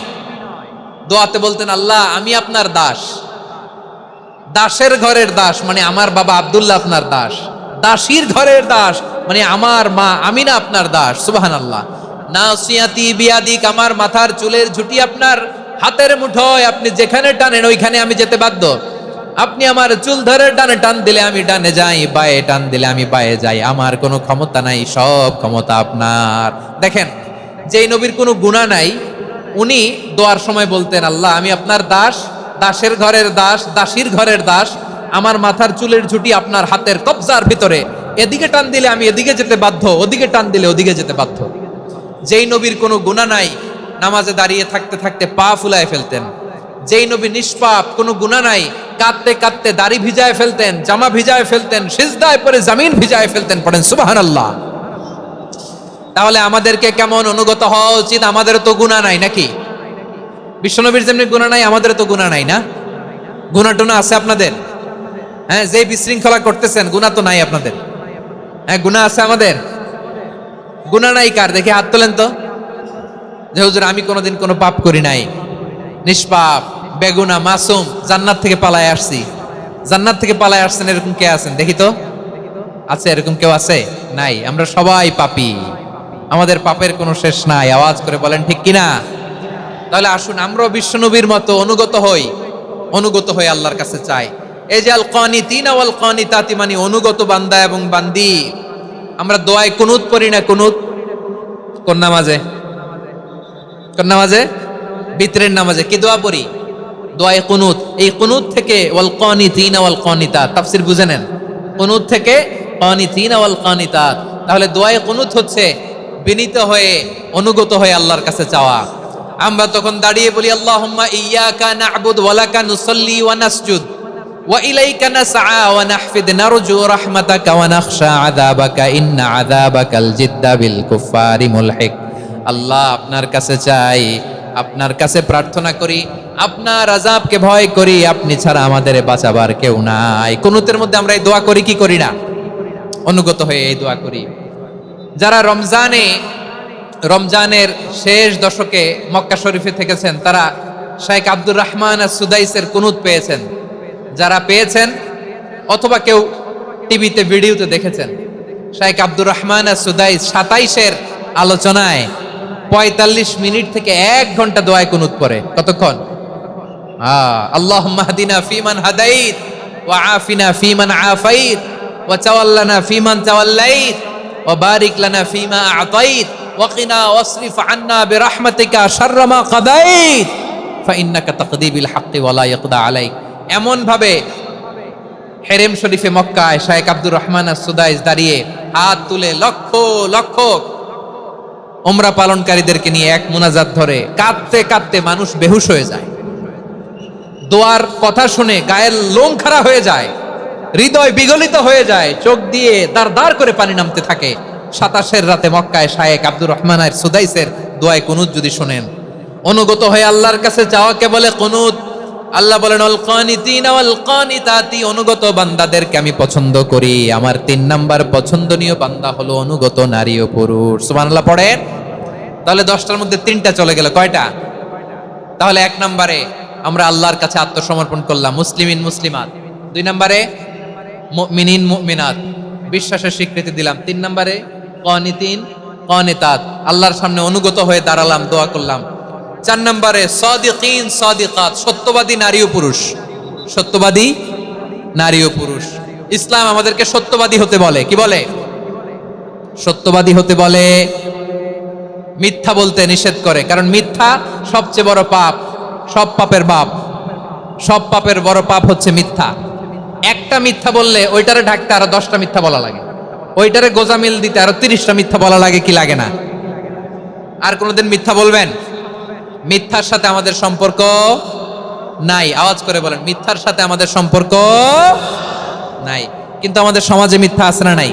দোয়াতে বলতেন আল্লাহ আমি আপনার দাস, দাসের ঘরের দাস মানে আমার বাবা আব্দুল্লাহ আপনার দাস, দাসীর ঘরের দাস মানে আমার মা আমিনা আপনার দাস। সুবহানাল্লাহ। নাসিয়াতি বিয়াদিক, আমার মাথার চুলের ঝুঁটি আপনার হাতের মুঠোয়, আপনি যেখানে টানেন ওইখানে আমি যেতে বাধ্য। আপনি আমার চুল ধরে ডানে টান দিলে আমি ডানে যাই, বায়ে টান দিলে আমি বায়ে যাই, আমার কোনো ক্ষমতা নাই, সব ক্ষমতা আপনার। দেখেন, যেই নবীর কোনো গুনাহ নাই উনি দোয়ার সময় বলতেন আল্লাহ আমি আপনার দাস, দাসের ঘরের দাস, দাসীর ঘরের দাস, আমার মাথার চুলের ঝুঁটি আপনার হাতের কবজার ভিতরে, এদিকে টান দিলে আমি এদিকে যেতে বাধ্য, ওদিকে টান দিলে ওদিকে যেতে বাধ্য। যেই নবীর কোনো গুনাহ নাই নামাজে দাঁড়িয়ে থাকতে থাকতে পা ফুলায় ফেলতেন। যেই নবী নিষ্পাপ, কোনো গুনাহ নাই, কাঁদতে কাঁদতে দাড়ি ভিজায় ফেলতেন, জামা ভিজায় ফেলতেন, সিজদায় পড়ে জমিন ভিজায় ফেলতেন। পড়েন সুবহানাল্লাহ। তাহলে আমাদেরকে কেমন অনুগত হওয়া উচিত? আমাদেরও তো গুনাহ নাই নাকি? বিশ্বনবীর যেমনি গুনাহ নাই আমাদেরও তো গুনাহ নাই না? গুনাহ টুনা আছে আপনাদের? হ্যাঁ, যে বিশৃঙ্খলা করতেছেন গুনাহ তো নাই আপনাদের? হ্যাঁ, গুনাহ আছে আমাদের? গুনাহ নাই কার? দেখে হাত তোলেন তো, যে হুজুর আমি কোনোদিন কোনো পাপ করি নাই, নিষ্পাপ, বেগুনা, মাসুম, জান্নাত থেকে পালায় আসছি। জান্নাত থেকে পালায় আসছেন এরকম কে আছেন দেখি তো? আছে এরকম কেউ? আছে? নাই। আমরা সবাই পাপী, আমাদের পাপের কোনো শেষ নাই। আওয়াজ করে বলেন ঠিক কিনা? তাহলে আসুন আমরাও বিশ্বনবীর মতো অনুগত হই, অনুগত হয়ে আল্লাহর কাছে চাই। এই যে আল কানিতিনা ওয়াল কানিতাতি, মানে অনুগত বান্দা এবং বান্দি। আমরা দোয়ায় কুনুত পড়ি না? কুনুত কোন নামাজে? কোন নামাজে? বিতরের নামাজে কি দোয়া পড়ি? দোয়ায়ে কুনুত। এই কুনুত থেকে ওয়াল কানিতিনা ওয়াল কানিতাত, তাফসীর বুঝে নেন। কুনুত থেকে কানিতিনা ওয়াল কানিতাত। তাহলে দোয়ায়ে কুনুত হচ্ছে বিনীত হয়ে, অনুগত হয়ে আল্লাহর কাছে চাওয়া। আমরা তখন দাঁড়িয়ে বলি আল্লাহুম্মা ইয়্যাকা না'বুদু ওয়া লাকা নুসাল্লি ওয়া নাসজুদ ওয়া ইলাইকা নাসআ ওয়া নাহফিদ নারজু রাহমাতাকা ওয়া নাখশা আযাবাকা ইন্না আযাবাকাল জিদ্দা বিল কুফফারি মুলহিক। আল্লাহ আপনার কাছে চাই, আপনার কাছে প্রার্থনা করি, আপনার আযাবকে ভয় করি, আপনি ছাড়া আমাদের বাঁচাবার কেউ নাই। কুনুতের মধ্যে আমরা এই দোয়া করি কি করি না? অনুগত হয়ে এই দোয়া করি। যারা রমজানের শেষ দশকে মক্কা শরীফে থেকেছেন তারা শেখ আব্দুর রহমান সুদাইসের কুনুত পেয়েছেন। যারা পেয়েছেন অথবা কেউ টিভিতে ভিডিওতে দেখেছেন, শেখ আব্দুর রহমান সুদাইস 27-এর আলোচনায় 45 মিনিট থেকে 1 ঘন্টা দোয়ায় কুনুত পড়ে। কতক্ষণ? আল্লাহুম্মা হদিনা ফিমান হাদাইত ওয়া আফিনা ফিমান আফাইত ওয়া তাওয়াল্লানা ফিমান তাওয়াল্লাইত ওয়া বারিক লানা ফিমা আ'তাইত ওয়া কিনা ওয়াসরিফ আন্না বিরহমাতিকা শাররা মা কাদাইত ফাইন্নাকা তাকদি বিল হাক্কি ওয়া লা ইয়াকদা আলাইক। এমন ভাবে হেরেম শরীফে মক্কায় শেখ আব্দুর রহমান সুদাইস দাঁড়িয়ে হাত তুলে লক্ষ লক্ষ উমরা পালনকারীদেরকে নিয়ে এক মুনাজাত ধরে কাঁদতে কাঁদতে মানুষ বেহুশ হয়ে যায়। দোয়ার কথা শুনে গায়ের লোম খাড়া হয়ে যায়, হৃদয় বিগলিত হয়ে যায়, চোখ দিয়ে দাঁড় দাঁড় করে পানি নামতে থাকে। 27-এর রাতে মক্কায় শেখ আব্দুর রহমান সুদাইসের দোয়ায় কুনুত যদি শোনেন, অনুগত হয়ে আল্লাহর কাছে চাওয়াকে বলে কুনুত। আল্লাহ বলেন আল কানিতিনা ওয়াল কানিতাতি, অনুগত বান্দাদেরকে আমি পছন্দ করি। আমার 3 নাম্বার পছন্দনীয় বান্দা হলো অনুগত নারী ও পুরুষ। সুবহানাল্লাহ পড়েন। তাহলে 10টার মধ্যে 3টা চলে গেল, কয়টা? তাহলে 1 নম্বরে আমরা আল্লাহর কাছে আত্মসমর্পণ করলাম, মুসলিমিন মুসলিমাত। 2 নম্বরে মুমিনিন মুমিনাত, বিশ্বাসের স্বীকৃতি দিলাম। 3 নম্বরে কানিতিন কানিতাত, আল্লাহর সামনে অনুগত হয়ে দাঁড়ালাম, দোয়া করলাম। 4 নম্বরে সাদিকিন সাদিকাত, সত্যবাদী নারী ও পুরুষ, সত্যবাদী নারী ও পুরুষ। ইসলাম আমাদেরকে সত্যবাদী হতে বলে। কি বলে? সত্যবাদী হতে বলে, মিথ্যা বলতে নিষেধ করে। কারণ মিথ্যা সবচেয়ে বড় পাপ, সব পাপের বাপ, সব পাপের বড় পাপ হচ্ছে মিথ্যা। একটা মিথ্যা বললে ওইটারে ঢাকতে আরো 10টা মিথ্যা বলা লাগে, ওইটারে গোজামিল দিতে আরো 30টা মিথ্যা বলা লাগে, কি লাগে না? আর কোনোদিন মিথ্যা বলবেন? মিথ্যার সাথে আমাদের সম্পর্ক নাই। আওয়াজ করে বলেন, মিথ্যার সাথে আমাদের সম্পর্ক নাই। কিন্তু আমাদের সমাজে মিথ্যা আছে না নাই?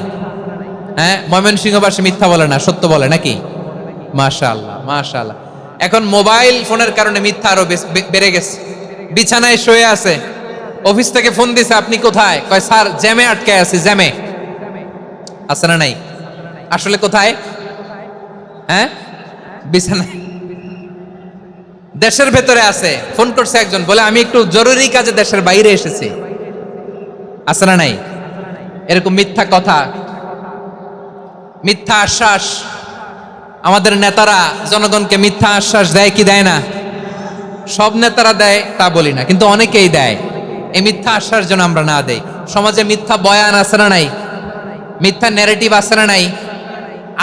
হ্যাঁ, ময়মনসিংহবাসী মিথ্যা বলে না, সত্য বলে নাকি? মাশাআল্লাহ মাশাআল্লাহ। এখন মোবাইল ফোনের কারণে মিথ্যা আরো বেড়ে গেছে। বিছানায় শুয়ে আছে, অফিস থেকে ফোন দিছে, আপনি কোথায়? কয় স্যার জ্যামে আটকে আছি। জ্যামে আছে না নাই? আসলে কোথায়? হ্যাঁ, বিছানায়। দেশের ভেতরে আছে, ফোন করছে একজন, বলে আমি একটু জরুরি কাজে দেশের বাইরে এসেছি। আছে না নাই? এরকম মিথ্যা কথা, মিথ্যা আশ্বাস। আমাদের নেতারা জনগণকে মিথ্যা আশ্বাস দেয় কি দেয় না? সব নেতারা দেয় তা বলি না, কিন্তু অনেকেই দেয়। এই মিথ্যা আশ্বাস যেন আমরা না দেই। সমাজে মিথ্যা বয়ান আছে না নাই? মিথ্যা ন্যারেটিভ আছে না নাই?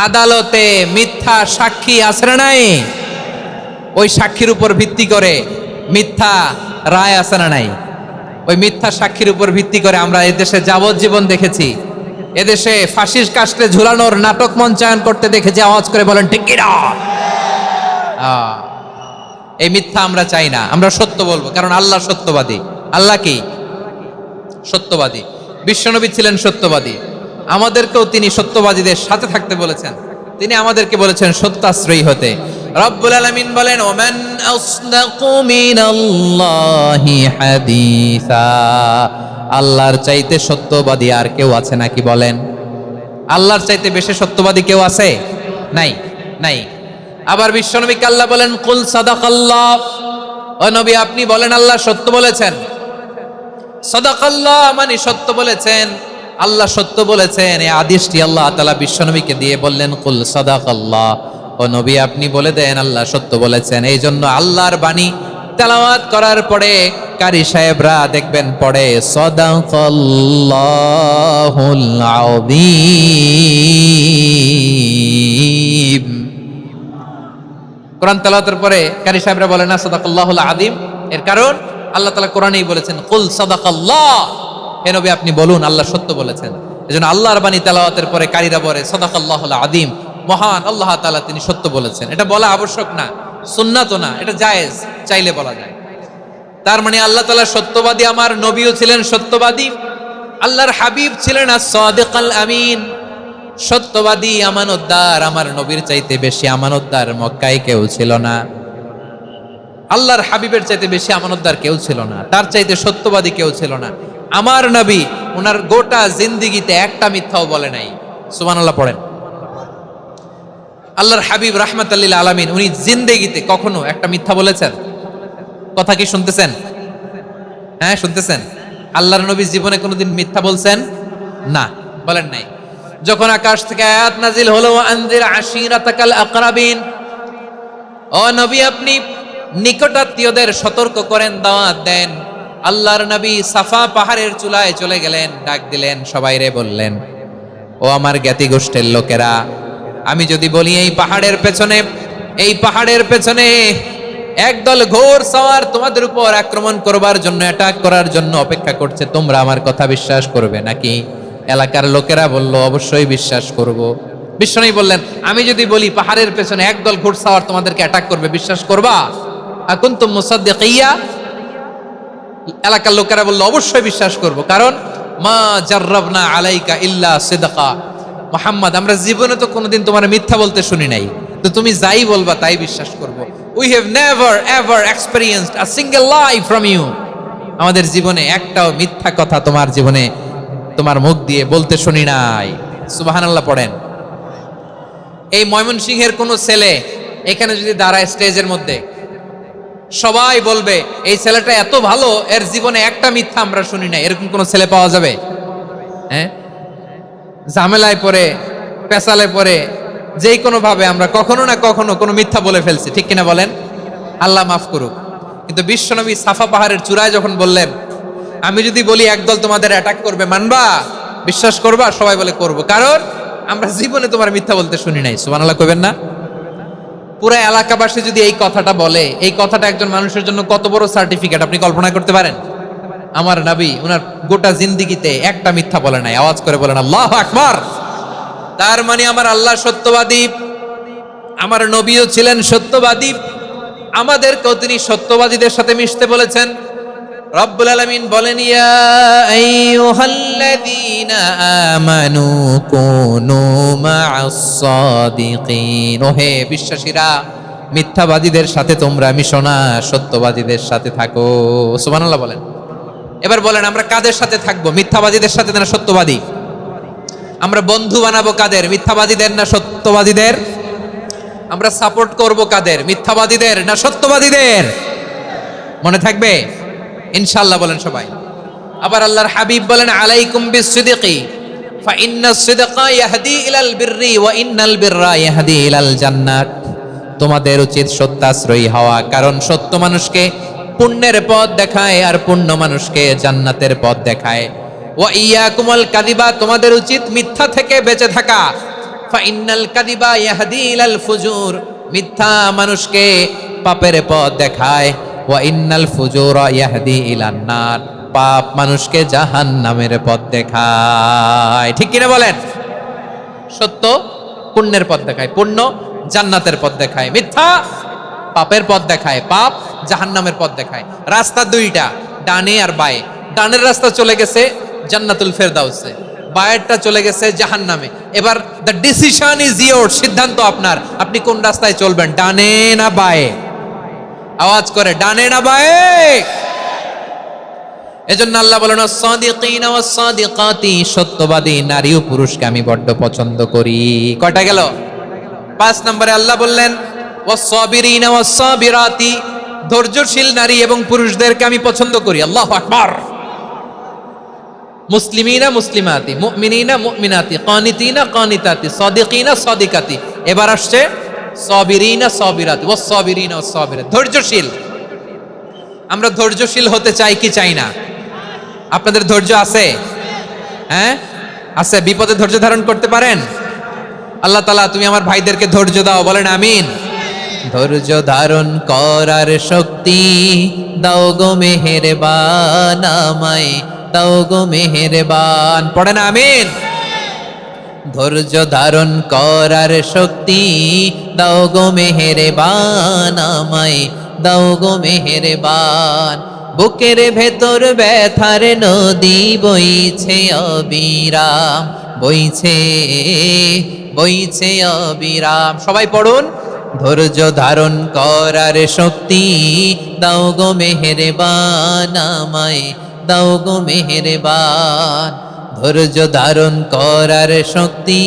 আদালতে মিথ্যা সাক্ষী আছে না নাই? ওই সাক্ষীর উপর ভিত্তি করে মিথ্যা রায় আছে না নাই? ওই মিথ্যা সাক্ষীর উপর ভিত্তি করে আমরা এদেশে যাবজ্জীবন দেখেছি, এদেশে ফাঁসির কাস্টে ঝুলানোর নাটক মঞ্চায়ন করতে দেখেছি। আওয়াজ করে বলেন ঠিক কি না? এই মিথ্যা আমরা চাই না, আমরা সত্য বলবো, কারণ আল্লাহ সত্যবাদী। আল্লাহ কি? সত্যবাদী। বিশ্বনবী ছিলেন সত্যবাদী, আমাদেরকেও তিনি সত্যবাদীদের সাথে থাকতে বলেছেন। তিনি আমাদেরকে বলেছেন সত্যাশ্রয়ী হতে। রব্বুল আলামিন বলেন, ওমান আসদাকু মিনাল্লাহি হাদিসা, আল্লাহর চাইতে সত্যবাদী আর কেউ আছে নাকি বলেন? আল্লাহর চাইতে বেশি সত্যবাদী কেউ আছে? নাই, নাই। আবার বিশ্বনবীকে আল্লাহ বলেন, কুল সাদাকাল্লাহ, ও নবী আপনি বলেন আল্লাহ সত্য বলেছেন। সাদাকাল্লাহ মানে সত্য বলেছেন, আল্লাহ সত্য বলেছেন। এই আদেশটি আল্লাহ তাআলা বিশ্বনবীকে দিয়ে বললেন, কুল সাদাকাল্লাহ, ও নবী আপনি বলে দেন আল্লাহ সত্য বলেছেন। এই জন্য আল্লাহর বাণী তেলাওয়াত করার পরে কারি সাহেবরা দেখবেন পড়ে সাদাকাল্লাহুল আযীম। কোরআন তেলাওয়াতের পরে কারি সাহেবরা বলে না সাদাকাল্লাহুল আযীম, এর কারণ আল্লাহ তাআলা কোরআনেই বলেছেন কুল সাদাকাল্লাহ, হে নবী আপনি বলুন আল্লাহ সত্য বলেছেন। এজন্য আল্লাহর বাণী তেলাওয়াতের পরে কারিরা বলে সাদাকাল্লাহুল আযীম, মহান আল্লাহ তাআলা তিনি সত্য বলেছেন। এটা বলা আবশ্যক না, সুন্নাতও না, এটা জায়েজ, চাইলে বলা যায়। তার মানে আল্লাহ তাআলা সত্যবাদী, আমার নবীও ছিলেন সত্যবাদী, আল্লাহর হাবিব ছিলেন as-সাদিকাল আমিন, সত্যবাদী আমানতদার। আমার নবীর চাইতে বেশি আমানতদার মক্কায় কেউ ছিল না, আল্লাহর হাবিবের চাইতে বেশি আমানতদার কেউ ছিল না, তার চাইতে সত্যবাদী কেউ ছিল না। আমার নবী ওনার গোটা জিন্দেগিতে একটা মিথ্যাও বলে নাই। সুবহানাল্লাহ পড়েন। আল্লাহর হাবিব রাহমাতাল লিল আলামিন উনি জিন্দেগিতে কখনো একটা মিথ্যা বলেছেন? কথা কি শুনতেছেন? হ্যাঁ শুনতেছেন? আল্লাহর নবী জীবনে কোনোদিন মিথ্যা বলছেন? না, বলেন নাই। যখন আকাশ থেকে আয়াত নাজিল হলো আনজির আশিরাতাকাল আকরাবিন, ও নবী আপনি নিকটাত্মীয়দের সতর্ক করেন, দাওয়াত দেন। আল্লাহর নবী সাফা পাহাড়ের চূড়ায় চলে গেলেন, ডাক দিলেন, সবাইরে বললেন, ও আমার জ্ঞাতি গোষ্ঠীর লোকেরা, আমি যদি বলি এই পাহাড়ের পেছনে একদল ঘোর সওয়ার তোমাদের উপর আক্রমণ করবার জন্য, অ্যাটাক করার জন্য অপেক্ষা করছে, তোমরা আমার কথা বিশ্বাস করবে নাকি? এলাকার লোকেরা বলল অবশ্যই বিশ্বাস করব। বিশ্বনবী বললেন, আমি যদি বলি পাহাড়ের পেছনে একদল ঘোর সওয়ার তোমাদেরকে অ্যাটাক করবে, বিশ্বাস করবা? আকুনতুম মুসাদ্দিকিয়া? এলাকার লোকেরা বলল অবশ্যই বিশ্বাস করব, কারণ মা জাররাবনা আলাইকা ইল্লা সিদকা, মুহাম্মদ আমরা জীবনে তো কোনোদিন তোমার মিথ্যা বলতে শুনি নাই, তো তুমি যাই বলবা তাই বিশ্বাস করব। We have never ever experienced a single lie from you, আমাদের জীবনে একটাও মিথ্যা কথা তোমার জীবনে তোমার মুখ দিয়ে বলতে শুনি নাই। সুবহানাল্লাহ পড়েন। এই ময়মনসিংহের কোন ছেলে এখানে যদি দাঁড়ায় স্টেজের মধ্যে, সবাই বলবে এই ছেলেটা এত ভালো, এর জীবনে একটা মিথ্যা আমরা শুনি না। এরকম কোন ছেলে পাওয়া যাবে? হ্যাঁ, ঝামেলায় পড়ে, পেশালে পড়ে, যেই কোনো ভাবে আমরা কখনো না কখনো কোনো মিথ্যা বলে ফেলছি, ঠিক কিনা বলেন? আল্লাহ মাফ করুক। কিন্তু বিশ্বনবী সাফা পাহাড়ের চূড়ায় যখন বললেন, আমি যদি বলি একদল তোমাদের অ্যাটাক করবে, মানবা? বিশ্বাস করবা? সবাই বলে করব, কারণ আমরা জীবনে তোমার মিথ্যা বলতে শুনি নাই। সুবহানাল্লাহ কইবেন না? পুরো এলাকাবাসী যদি এই কথাটা বলে, এই কথাটা একজন মানুষের জন্য কত বড় সার্টিফিকেট আপনি কল্পনা করতে পারেন? আমার নবী ওনার গোটা জিন্দেগিতে একটা মিথ্যা বলে নাই। আওয়াজ করে বলেন আল্লাহু আকবার। তার মানে আমার আল্লাহ সত্যবাদী, আমার নবীও ছিলেন সত্যবাদী, আমাদেরকেও তিনি সত্যবাদীদের সাথে মিশতে বলেছেন। রব্বুল আলামিন বলেন, ইয়া আইয়ুহাল্লাযীনা আমানু কুনু মা'আস সাদিকিন। ওহে বিশ্বাসীরা, মিথ্যাবাদীদের সাথে তোমরা মিশো না, সত্যবাদীদের সাথে থাকো। সুবহানাল্লাহ বলেন। এবার বলেন আমরা কাদের সাথে থাকবো? মিথ্যাবাদীদের সাথে না সত্যবাদী? আমরা বন্ধু বানাবো কাদের? মিথ্যাবাদীদের না সত্যবাদীদের? আমরা সাপোর্ট করব কাদের? মিথ্যাবাদীদের না সত্যবাদীদের? মনে থাকবে ইনশাআল্লাহ বলেন সবাই। আবার আল্লাহর হাবিব বলেন, আলাইকুম বিসসিদকি ফা ইন্নাস সিদকা ইয়াহদি ইলাল বিররি ওয়া ইন্নাল বিররা ইয়াহদি ইলাল জান্নাত। তোমাদের উচিত সত্যাশ্রয়ী হওয়া, কারণ সত্য মানুষকে পুণ্যের পথ দেখায় আর পুণ্য মানুষকে জান্নাতের পথ দেখায়। ওয়া ইয়াকুমুল কাযিবা, তোমাদের উচিত মিথ্যা থেকে বেঁচে থাকা। ফা ইন্নাল কাযিবা ইয়াহদি ইলাল ফুজুর, মিথ্যা মানুষকে পাপের পথ দেখায়। ওয়া ইন্নাল ফুজুরা ইয়াহদি ইলান নার, পাপ মানুষকে জাহান্নামের পথ দেখায়। ঠিক কিনা বলেন? সত্য পুণ্যের পথ দেখায়, পুণ্য জান্নাতের পথ দেখায়, মিথ্যা পাপের পথ দেখায়, পাপ জাহান্নামের পথ দেখায়। রাস্তা দুইটা, ডানে আর বায়ে। ডানের রাস্তা চলে গেছে জান্নাতুল ফেরদাউসে, বায়েরটা চলে গেছে জাহান্নামে। এবার দ্য ডিসিশন ইজ ইয়োর, সিদ্ধান্ত আপনার, আপনি কোন রাস্তায় চলবেন, ডানে না বায়ে? আওয়াজ করে, ডানে না বায়ে? এজন্য আল্লাহ বলেন, আস-সাদিকিনা ওয়াস-সাদিকাতি, সত্যবাদী নারী ও পুরুষকে আমি বড্ড পছন্দ করি। কয়টা গেল? 5 নম্বরে আল্লাহ বললেন, ওয়াস-সাবিরিনা ওয়াস-সাবিরাতি, ধৈর্যশীল নারী এবং পুরুষদেরকে আমি পছন্দ করি। আল্লাহু আকবার। মুসলিমিনা মুসলিমাতি, মুমিনিনা মুমিনাতি, কানিতিনা কানিতাতি, সাদিকিনা সাদিকাতি। এবার আসছে সাবিরিনা সাবিরাতি, ওয়াস-সাবিরিনা ওয়াস-সাবিরাত, ধৈর্যশীল। আমরা ধৈর্যশীল হতে চাই কি চাই না? আপনাদের ধৈর্য আছে? হ্যাঁ আছে। বিপদে ধৈর্য ধারণ করতে পারেন? আল্লাহ তাআলা তুমি আমার ভাইদেরকে ধৈর্য দাও, বলেন আমিন। ধৈর্য ধারণ করার শক্তি দাও গো মেহেরবান, আমায় দাও গো মেহেরবান, পড়েন আমিন। ধৈর্য ধারণ করার শক্তি দাও গো মেহেরবান, আমায় দাও গো মেহেরবান। বুকের ভেতর ব্যথার নদী বইছে অবিরাম, বইছে বইছে অবিরাম। সবাই পড়ুন, ধৈর্য ধারণ করার শক্তি দাও গো মেহেরবান, আমায় দাও গো মেহেরবান। ধৈর্য ধারণ করার শক্তি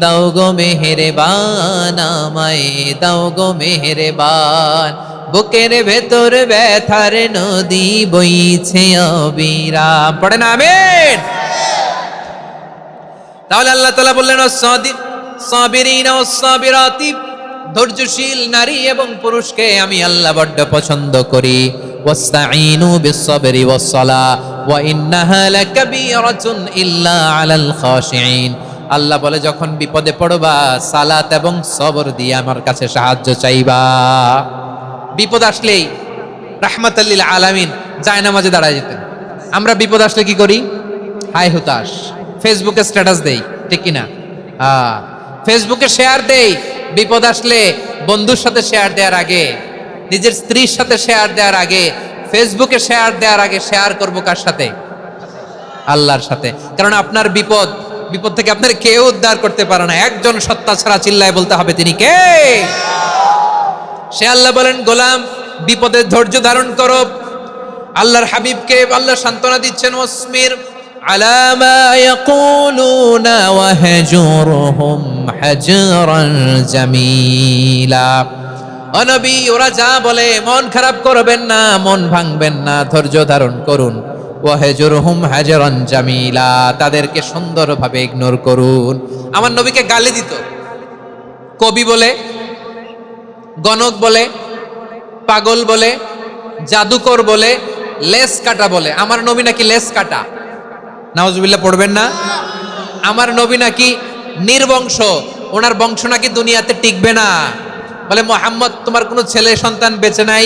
দাও গো মেহেরবান, আমায় দাও গো মেহেরবান। বুকের ভেতর ব্যথার নদী বইছে অবিরাম, পড়েন আমিন। তাহলে আল্লাহ তাআলা বললেন, সাবিরিনা ওয়াস-সাবিরাতি, ধৈর্যশীল নারী এবং পুরুষকে আমি আল্লাহ বড্ড পছন্দ করি। ওয়াস্তাঈনু বিস-সাবরি ওয়াস-সালাহ ওয়া ইন্নাহা লাকাবীরাতুন ইল্লা আলাল খাশিঈন। আল্লাহ বলে, যখন বিপদে পড়বা সালাত এবং সবর দিয়ে আমার কাছে সাহায্য চাইবা। বিপদ আসলেই রাহমাতাল লিল আলামিন জায়নামাজে দাঁড়ায় যেতেন। আমরা বিপদ আসলে কি করি? হাই হুতাশ, ফেসবুকে স্ট্যাটাস দেই, ঠিক কিনা? ফেসবুকে শেয়ার দেই। বিপদ আসলে বন্ধুর সাথে শেয়ার দেওয়ার আগে, নিজের স্ত্রীর সাথে শেয়ার দেওয়ার আগে, ফেসবুকে শেয়ার দেওয়ার আগে শেয়ার করব কার সাথে? আল্লাহর সাথে। কারণ আপনার বিপদ থেকে আপনার কেউ উদ্ধার করতে পারে না, একজন সত্তা ছাড়া। চিল্লায় বলতে হবে, তিনি কে? সে আল্লাহ। বলেন, গোলাম বিপদে ধৈর্য ধারণ করো। আল্লাহর হাবিবকে আল্লাহ সান্ত্বনা দিচ্ছেন, ওয়াসমির আলা মা ইয়াকুলুনা ওয়াহজুরহুম হাজরান জামিলা। ও নবী, ওরা যা বলে মন খারাপ করবেন না, মন ভাঙবেন না, ধৈর্য ধারণ করুন। ওয়াহজুরহুম হাজরান জামিলা, তাদেরকে সুন্দরভাবে ইগনোর করুন। আমার নবীকে গালি দিত কবি বলে, গণক বলে, পাগল বলে, জাদুকর বলে, লেস কাটা বলে। আমার নবী নাকি লেস কাটা, নাউজুবিল্লাহ পড়বেন না। আমার নবী নাকি নির্বংশ, ওনার বংশ নাকি দুনিয়াতে টিকবে না। বলে মুহাম্মদ, তোমার কোনো ছেলে সন্তান বেঁচে নাই,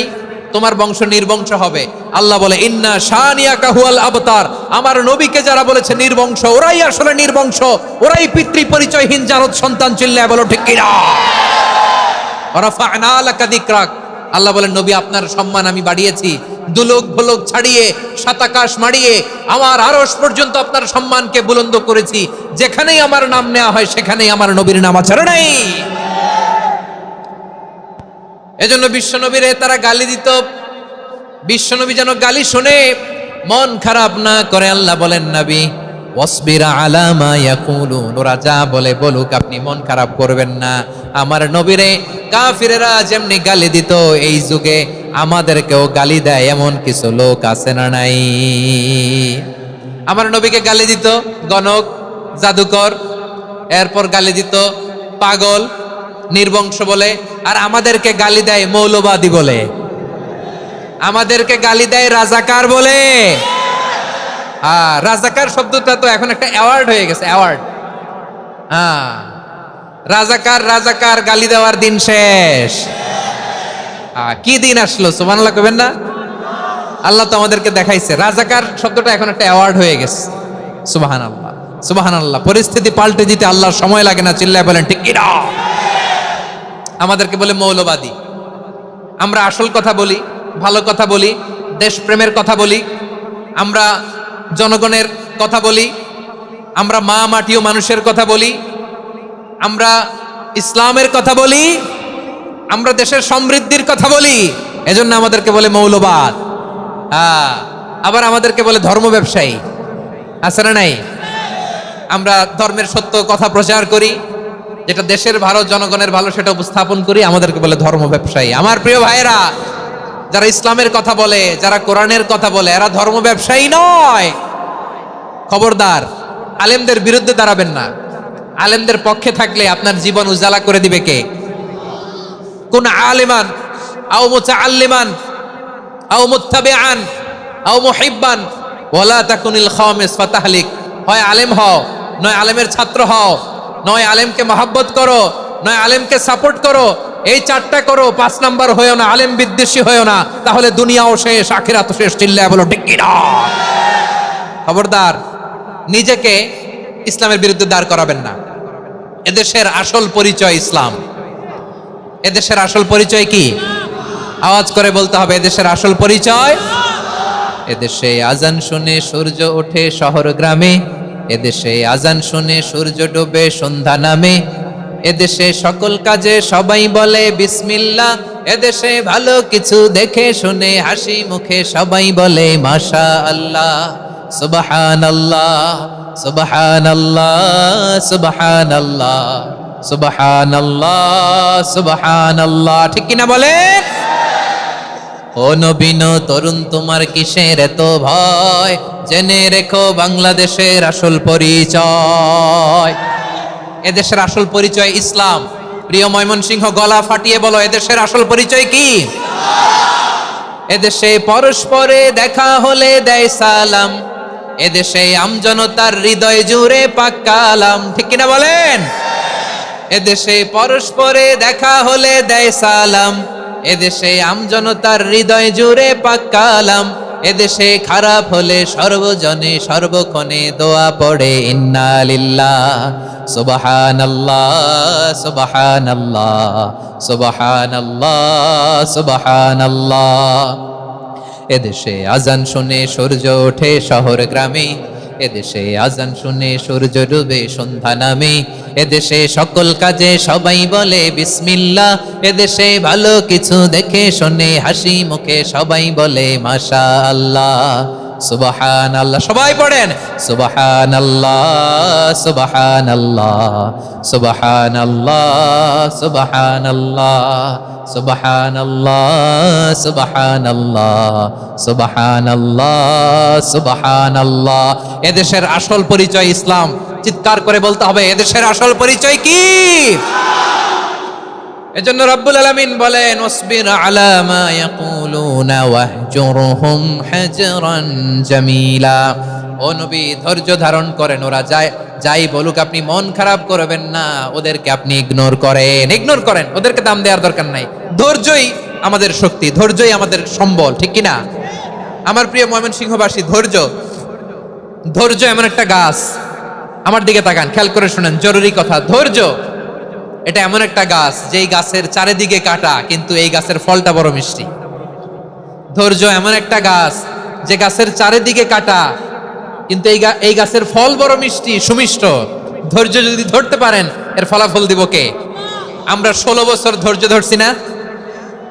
তোমার বংশ নির্বংশ হবে। আল্লাহ বলে ইন্না শানিয়াকা হুয়াল আবতার, আমার নবীকে যারা বলেছে নির্বংশ, ওরাই আসলে নির্বংশ, ওরাই পিতৃ পরিচয়হীন জারদ সন্তান। চিল্লায় বলো ঠিক কিনা। রাফা'না লাকা যিকরাক, আল্লাহ বলেন নবী, আপনার সম্মান আমি বাড়িয়েছি, দুলোক ভোলক ছাড়িয়ে, সাতাকাশ মাড়িয়ে আমার আরশ পর্যন্ত আপনার সম্মানকে বুলন্দ করেছি। যেখানেই আমার নাম নেওয়া হয় সেখানেই আমার নবীর নাম আছে না নাই? এজন্য বিশ্বনবীরে তারা গালি দিত। বিশ্বনবী যেন গালি শুনে মন খারাপ না করে, আল্লাহ বলেন নবী ওয়াসবির আলা মা ইয়াকুলুন, ওরা যা বলে বলুক, আপনি মন খারাপ করবেন না। আমার নবীরে কাফিরেরা যেমনি গালি দিত, এই যুগে আমাদেরকেও গালি দেয় এমন কিছু লোক আছে না নাই? আমার নবীকে গালি দিত গণক, জাদুকর, এরপর গালি দিত পাগল, নির্বংশ বলে, আর আমাদেরকে গালি দেয় মৌলবাদী বলে, আমাদেরকে গালি দেয় রাজাকার বলে। রাজাকার শব্দটা তো এখন একটা অ্যাওয়ার্ড হয়ে গেছে, অ্যাওয়ার্ড। রাজাকার রাজাকার গালি দেওয়ার দিন শেষ। কি দিন আসলো, সুবহানাল্লাহ কইবেন না? আল্লাহ তো আমাদেরকে দেখাইছে, রাজাকার শব্দটা এখন একটা অ্যাওয়ার্ড হয়ে গেছে। সুবহানাল্লাহ, সুবহানাল্লাহ। পরিস্থিতি পাল্টে দিতে আল্লাহর সময় লাগে না, চিল্লায় বলেন ঠিক কিনা। আমাদেরকে বলে মৌলবাদী। আমরা আসল কথা বলি, ভালো কথা বলি, দেশপ্রেমের কথা বলি, আমরা জনগণের কথা বলি, আমরা মা মাটি ও মানুষের কথা বলি, আমরা ইসলামের কথা বলি, আমরা দেশের সমৃদ্ধির কথা বলি। এজন্য আমাদেরকে বলে মৌলবাদ। আবার আমাদেরকে বলে ধর্ম ব্যবসায়ী, আছে না নাই? আমরা ধর্মের সত্য কথা প্রচার করি, যেটা দেশের ভালো, জনগণের ভালো, সেটা উপস্থাপন করি, আমাদেরকে বলে ধর্ম ব্যবসায়ী। আমার প্রিয় ভাইরা, যারা ইসলামের কথা বলে, যারা কোরআনের কথা বলে, এরা ধর্ম ব্যবসায়ী নয়। খবরদার, আলেমদের বিরুদ্ধে দাঁড়াবেন না। আলেমদের পক্ষে থাকলে আপনার জীবন উজালা করে দিবে কে? কোন আলিমান আও মুতাআল্লিমান আও মুত্তাবিআন আও মুহিব্বান ওয়ালা তাকুনিল খামিস ফাতাহলিক। হয় আলেম হও, নয় আলেমের ছাত্র হও, নয় আলেমকে মহব্বত করো, নয় আলেমকে সাপোর্ট করো। এই চারটা করো, 5 নাম্বার হয়েও না, আলেম বিদ্বেষী হয়েও না, তাহলে দুনিয়াও শেষ, আখিরাতও শেষ। চিল্লায় বলো ঠিক কিনা। খবরদার, নিজেকে ইসলামের বিরুদ্ধে দাঁড় করাবেন না। এদেশের আসল পরিচয় ইসলাম। এদেশের আসল পরিচয় কি? আওয়াজ করে বলতে হবে, এদেশের আসল পরিচয়। এদেশে আজান শুনে সূর্য ওঠে শহর গ্রামে, এদেশে আজান শুনে সূর্য ডোবে সন্ধ্যা নামে, এদেশে সকল কাজে সবাই বলে বিসমিল্লাহ, এদেশে ভালো কিছু দেখে শুনে হাসি মুখে সবাই বলে মাশাআল্লাহ, সুবহানাল্লাহ, সুবহানাল্লাহ, সুবহানাল্লাহ, সুবহানাল্লাহ, সুবহানাল্লাহ। ঠিক কিনা বলে? ও নবীন তরুণ, তোমার কিসের এত ভয়? জেনে রেখো বাংলাদেশের আসল পরিচয়। এদেশের আসল পরিচয় ইসলাম। প্রিয় ময়মনসিংহ, গলা ফাটিয়ে বলো, এদেশের আসল পরিচয় কি? এদেশে পরস্পরে দেখা হলে দেয় সালাম, এদেশে আমজনতার হৃদয় জুড়ে পাক কালাম। ঠিক কিনা বলেন? এদেশে পরস্পরে দেখা হলে দেয় সালাম, এদেশে আমজনতার হৃদয় জুড়ে পাক কালাম, এদেশে খারাপ হলে সর্বজনে সর্বক্ষণে দোয়া পড়ে ইন্না লিল্লাহ, সুবহানাল্লাহ, সুবহানাল্লাহ, সুবহানাল্লাহ, সুবহানাল্লাহ। এদেশে আজান শুনে সূর্য ওঠে শহর গ্রামে, এদেশে আজান শুনে সূর্য ডুবে সন্ধ্যা নামে, এদেশে সকল কাজে সবাই বলে বিসমিল্লাহ, এদেশে ভালো কিছু দেখে শুনে হাসি মুখে সবাই বলে মাশাআল্লাহ, সুবহানাল্লাহ। সবাই পড়েন সুবহানাল্লাহ সুবহানাল্লাহ সুবহানাল্লাহ সুবহানাল্লাহ সুবহানাল্লাহ সুবহানাল্লাহ সুবহানাল্লাহ সুবহানাল্লাহ। এদেশের আসল পরিচয় ইসলাম। চিৎকার করে বলতে হবে, এদেশের আসল পরিচয় কি? এজন্য রব্বুল আলামিন বলেন ওয়াসবির আলা মা ইয়াকুলুনা ওয়াহজুরহুম হাজরান জামিলা। ও নবী, ধৈর্য ধারণ করেন, ওরা যাই বলুক আপনি মন খারাপ করবেন না, ওদেরকে আপনি ইগনোর করেন, ওদেরকে দাম দেওয়ার দরকার নাই। ধৈর্যই আমাদের শক্তি, ধৈর্যই আমাদের সম্বল, ঠিক কি না? আমার প্রিয় ময়মনসিংহবাসী, ধৈর্য এমন একটা গাছ, আমার দিকে তাকান, খেয়াল করে শুনেন, জরুরি কথা। ধৈর্য এটা এমন একটা গাছ যেই গাছের চারিদিকে কাটা, কিন্তু এই গাছের ফলটা বড় মিষ্টি। ধৈর্য এমন একটা গাছ যে গাছের চারিদিকে কাটা, কিন্তু এই গাছের ফল বড় মিষ্টি, সুমিষ্ট। ধৈর্য যদি ধরতে পারেন, এর ফলাফল দিব কে? আমরা 16 বছর ধৈর্য ধরছি না?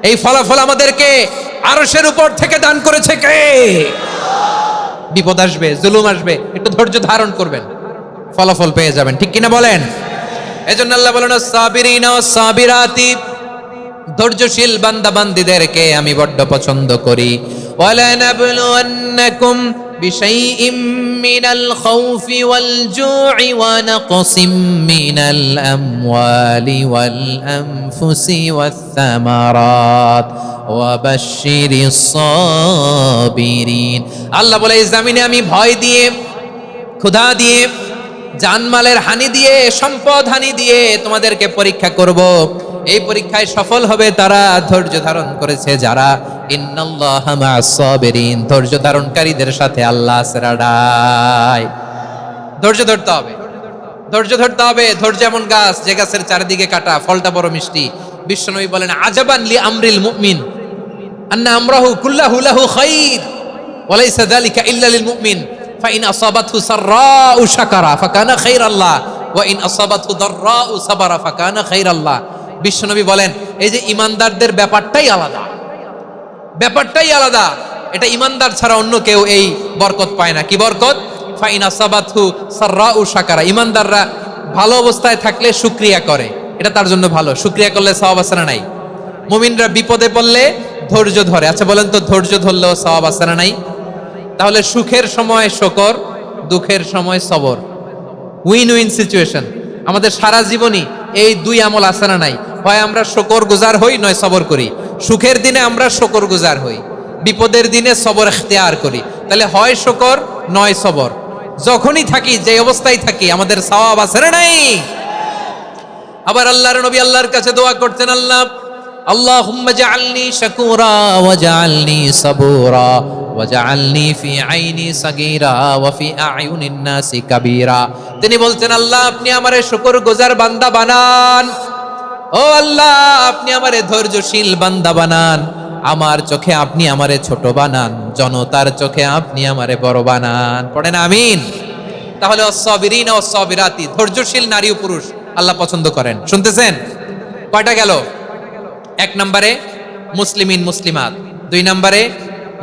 এই ফলাফল আমাদেরকে আরশের উপর থেকে দান করেছে কে? বিপদ আসবে, জুলুম আসবে, একটু ধৈর্য ধারণ করবেন, ফলাফল পেয়ে যাবেন, ঠিক কিনা বলেন? এজন্য আল্লাহ বলেন সাবিরিনা ওয়াস সাবিরাতি, ধৈর্যশীল বান্দা বান্দীদেরকে আমি বড্ড পছন্দ করি। ওয়ালা নাবলুওয়ান্নাকুম বিশাইইম মিনাল খাউফি ওয়াল জু'i ওয়া নাকসিম মিনাল আমওয়ালি ওয়াল আনফুসি ওয়াস সামারাত ওয়া বাশশিরিস সাবিরিন। আল্লাহ বলে এই জমিনে আমি ভয় দিয়ে, ক্ষুধা দিয়ে, জানমালের হানি দিয়ে, সম্পদ হানি দিয়ে তোমাদেরকে পরীক্ষা করব। এই পরীক্ষায় সফল হবে তারা ধৈর্য ধারণ করেছে যারা। ইন্নাল্লাহা মা'আস সাবিরিন, ধৈর্য ধারণকারীদের সাথে আল্লাহ আছে রাডায়। ধৈর্য ধরতে হবে, ধৈর্য ধরতে হবে। ধৈর্য এমন গাছ যে গাছের চারিদিকে কাটা, ফলটা বড় মিষ্টি। বিশ্বনবী বলেন আজাবান লি আমরিল মুমিন আন্না আমরাহু কুল্লাহু লাহু খাইর ওয়া লাইসা যালিকা ইল্লা লিল মুমিন ফাইন আসাবাতহু সাররাউ শাকারা ফাকানা খাইরাল্লাহ ওয়া ইন আসাবাতহু দাররাউ সাবারা ফাকানা খাইরাল্লাহ। বিশ্বনবী বলেন এই যে ইমানদারদের ব্যাপারটাই আলাদা, ব্যাপারটাই আলাদা। এটা ইমানদার ছাড়া অন্য কেউ এই বরকত পায় না। কি বরকত? ফাইন আসাবাতহু সাররাউ শাকারা। ইমানদাররা ভালো অবস্থায় থাকলে শুকরিয়া করে, এটা তার জন্য ভালো। শুকরিয়া করলে সওয়াব আছে না নাই? মুমিনরা বিপদে পড়লে ধৈর্য ধরে। আচ্ছা বলেন তো, ধৈর্য ধরলেও সওয়াব আছে না নাই? তাহলে সুখের সময় শুকর, দুঃখের সময় সবর, উইন উইন সিচুয়েশন। আমাদের সারা জীবনই এই দুই আমল আছে না নাই? হয় আমরা শুকর গুজার হই, নয় সবর করি। সুখের দিনে আমরা শুকর গুজার হই, বিপদের দিনে সবর ইখতিয়ার করি। তাহলে হয় শুকর নয় সবর। যখনই থাকি, যে অবস্থায় থাকি, আমাদের সওয়াব আছে না নাই? আবার আল্লাহর নবী আল্লাহর কাছে দোয়া করতেন, আল্লাহুম্মা জাআলনি শাকুরা ওয়া জাআলনি সাবুরা ওয়া জাআলনি ফি আইনি সাগীরা ওয়া ফি আ'য়ুনিন নাসি কাবীরা। তিনি বলতেন, আল্লাহ আপনি আমারে শুকরগুজার বান্দা বানান, ও আল্লাহ আপনি আমারে ধৈর্যশীল বান্দা বানান, আমার চোখে আপনি আমারে ছোট বানান, জনতার চোখে আপনি আমারে বড় বানান। পড়েন আমিন। তাহলে আস-সাবিরিনা ওয়াস-সাবিরাতি, ধৈর্যশীল নারী ও পুরুষ আল্লাহ পছন্দ করেন। শুনতেছেন? কয়টা গেল? 1 নম্বরে মুসলিমিন মুসলিমাত, 2 নম্বরে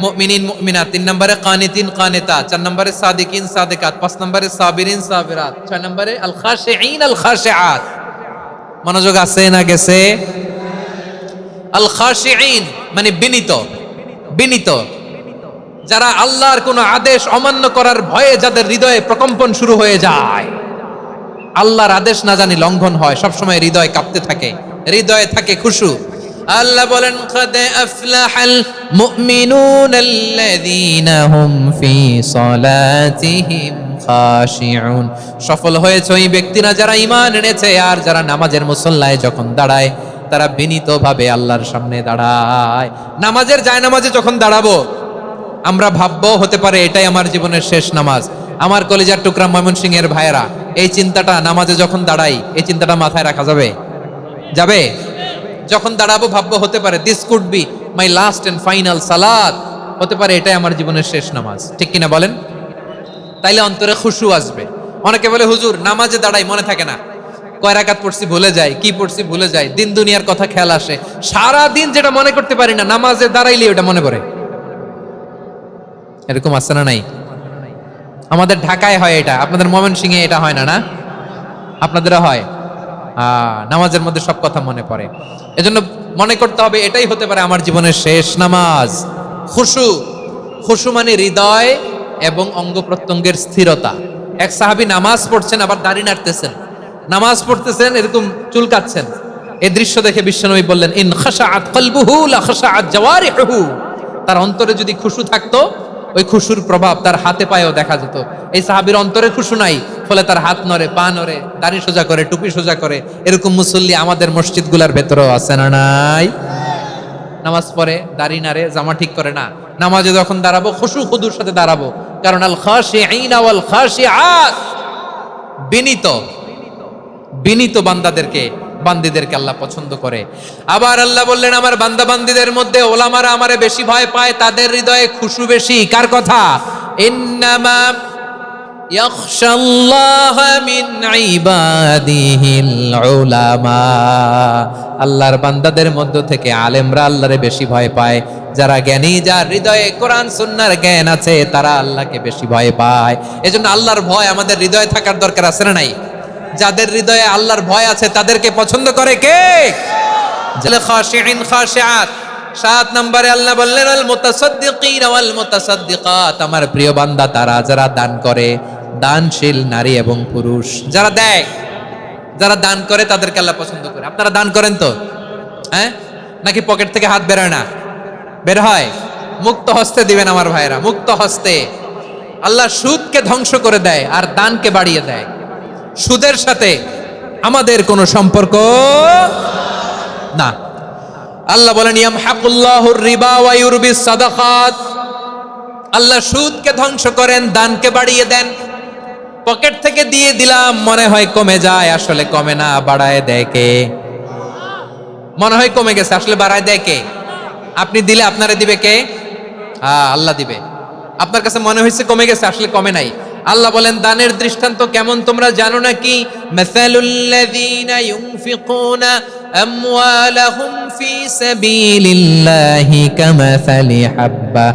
মুমিনিন মুমিনাত, 3 নম্বরে কানিতিন কানিতাত, 4 নম্বরে সাদিকিন সাদিকাত, 5 নম্বরে সাবিরিন সাবিরাত, 6 নম্বরে আল খাশিঈন আল খাশিআত। মনোযোগ আছে না গেছে? আল খাশিঈন মানে বিনীত, বিনীত, যারা আল্লাহর কোনো আদেশ অমান্য করার ভয়ে যাদের হৃদয়ে প্রকম্পন শুরু হয়ে যায়, আল্লাহর আদেশ না জানি লঙ্ঘন হয়, সবসময় হৃদয় কাঁপতে থাকে, হৃদয়ে থাকে খুশু। আল্লাহ বলেন قد أفلح المؤمنون الذين هم في صلاتهم خاشعون। সফল হয়েছে ওই ব্যক্তিরা যারা ঈমান এনেছে আর যারা নামাজের মুসল্লায় যখন দাঁড়ায় তারা বিনীতভাবে আল্লাহর সামনে দাঁড়ায়। নামাজের জায়নামাজে যখন দাঁড়াবো আমরা ভাববো হতে পারে এটাই আমার জীবনের শেষ নামাজ। আমার কলিজার টুকরা ময়মনসিংহের ভাইয়েরা, এই চিন্তাটা নামাজে যখন দাঁড়াই, এই চিন্তাটা মাথায় রাখা যাবে? যাবে? যখন দাঁড়াবো ভাববো হতে পারে this could be my last and final সালাত, হতে পারে এটাই আমার জীবনের শেষ নামাজ, ঠিক কিনা বলেন? তাইলে অন্তরে খুশু আসবে। অনেকে বলে হুজুর নামাজে দাঁড়াই মনে থাকে না, কয় রাকাত পড়ছি ভুলে যাই, কি পড়ছি ভুলে যাই, দিন দুনিয়ার কথা খেয়াল আসে, সারা দিন যেটা মনে করতে পারি না নামাজে দাঁড়াইলে ওটা মনে পড়ে। এরকম আছে না নাই? আমাদের ঢাকায় হয় এটা, আপনাদের ময়মনসিংহে এটা হয় না, না? আপনাদেরও হয়? নামাজের মধ্যে সব কথা মনে পড়ে। এজন্য মনে করতে হবে এটাই হতে পারে আমার জীবনের শেষ নামাজ। খুশু, খুশু মানে হৃদয় এবং অঙ্গ প্রত্যঙ্গের স্থিরতা। এক সাহাবী নামাজ পড়ছেন আবার দাড়ি নাড়তেছেন, নামাজ পড়তেছেন এরকম চুলকাচ্ছেন। এই দৃশ্য দেখে বিশ্বনবী বললেন, ইন খাশাআত কলবুহু লা খাশাআত জাওয়ারিহু। তার অন্তরে যদি খুশু থাকতো, ওই খুশুর প্রভাব তার হাতে পায়েও দেখা যেত। এই সাহাবীর অন্তরে খুশু নাই, ফলে তার হাত নড়ে, পা নড়ে, দাড়ি সোজা করে, টুপি সোজা করে। এরকম মুসল্লি আমাদের মসজিদগুলোর ভেতরেও আছে না নাই? নামাজ পড়ে, দাড়ি নাড়ে, জামা ঠিক করে না, নামাজে যখন দাঁড়াবো খুশু খুদুর সাথে দাঁড়াবো। কারণ আল খাশিঈনা ওয়াল খাশিআত, বিনীত বিনীত বান্দিদেরকে আল্লাহ পছন্দ করে। আবার আল্লাহ বললেন, আমার বান্দা বান্দিদের মধ্যে ওলামারা আমারে বেশি ভয় পায়, তাদের হৃদয়ে খুশু বেশি। কার কথা? ইন্নামা ইয়াখশাল্লাহ মিন ইবাদিহিল উলামা। আল্লাহর বান্দাদের মধ্য থেকে আলেমরা আল্লাহরে বেশি ভয় পায়। যারা জ্ঞানী, যার হৃদয়ে কোরআন সুন্নাহর জ্ঞান আছে, তারা আল্লাহকে বেশি ভয় পায়। এজন্য আল্লাহর ভয় আমাদের হৃদয়ে থাকার দরকার আছে না নাই? যাদের হৃদয়ে আল্লাহর ভয় আছে তাদেরকে পছন্দ করে কে? খাশিঈন খাশিআত। 7 নম্বরে আল্লাহ বললেন, আল মুতাসাদ্দিকিন ওয়াল মুতাসাদ্দিকাত। আমার প্রিয় বান্দা তারা যারা দান করে, দানশীল নারী এবং পুরুষ যারা দেয়, যারা দান করে তাদেরকে আল্লাহ পছন্দ করে। আপনারা দান করেন তো? হ্যাঁ, নাকি পকেট থেকে হাত বের হয় না? বের হয়। মুক্ত হস্তে দিবেন আমার ভাইরা, মুক্ত হস্তে। আল্লাহ সুদকে ধ্বংস করে দেয় আর দানকে বাড়িয়ে দেয়। সুদের সাথে আমাদের কোনো সম্পর্ক না। আল্লাহ বলেন, ইয়ামহাকুল্লাহুর রিবা ওয়া ইউরবিস সাদাকাত। আল্লাহ সুদকে ধ্বংস করেন, দানকে বাড়িয়ে দেন। পকেট থেকে দিয়ে দিলাম, মনে হয় কমে যায়, আসলে কমে না, বাড়ায় দেয় কে? মনে হয় কমে গেছে, আসলে বাড়ায় দেয় কে? আপনি দিলে আপনারে দিবে কে? আল্লাহ দিবে। আপনার কাছে মনে হয়েছে কমে গেছে, আসলে কমে নাই। আল্লাহ বলেন, দানের দৃষ্টান্ত কেমন তোমরা জানো নাকি? মাসালুল্লাযীনা ইউনফিকুনা আমওয়ালাহুম ফি সাবিলিল্লাহি কামাসালি হাব্বা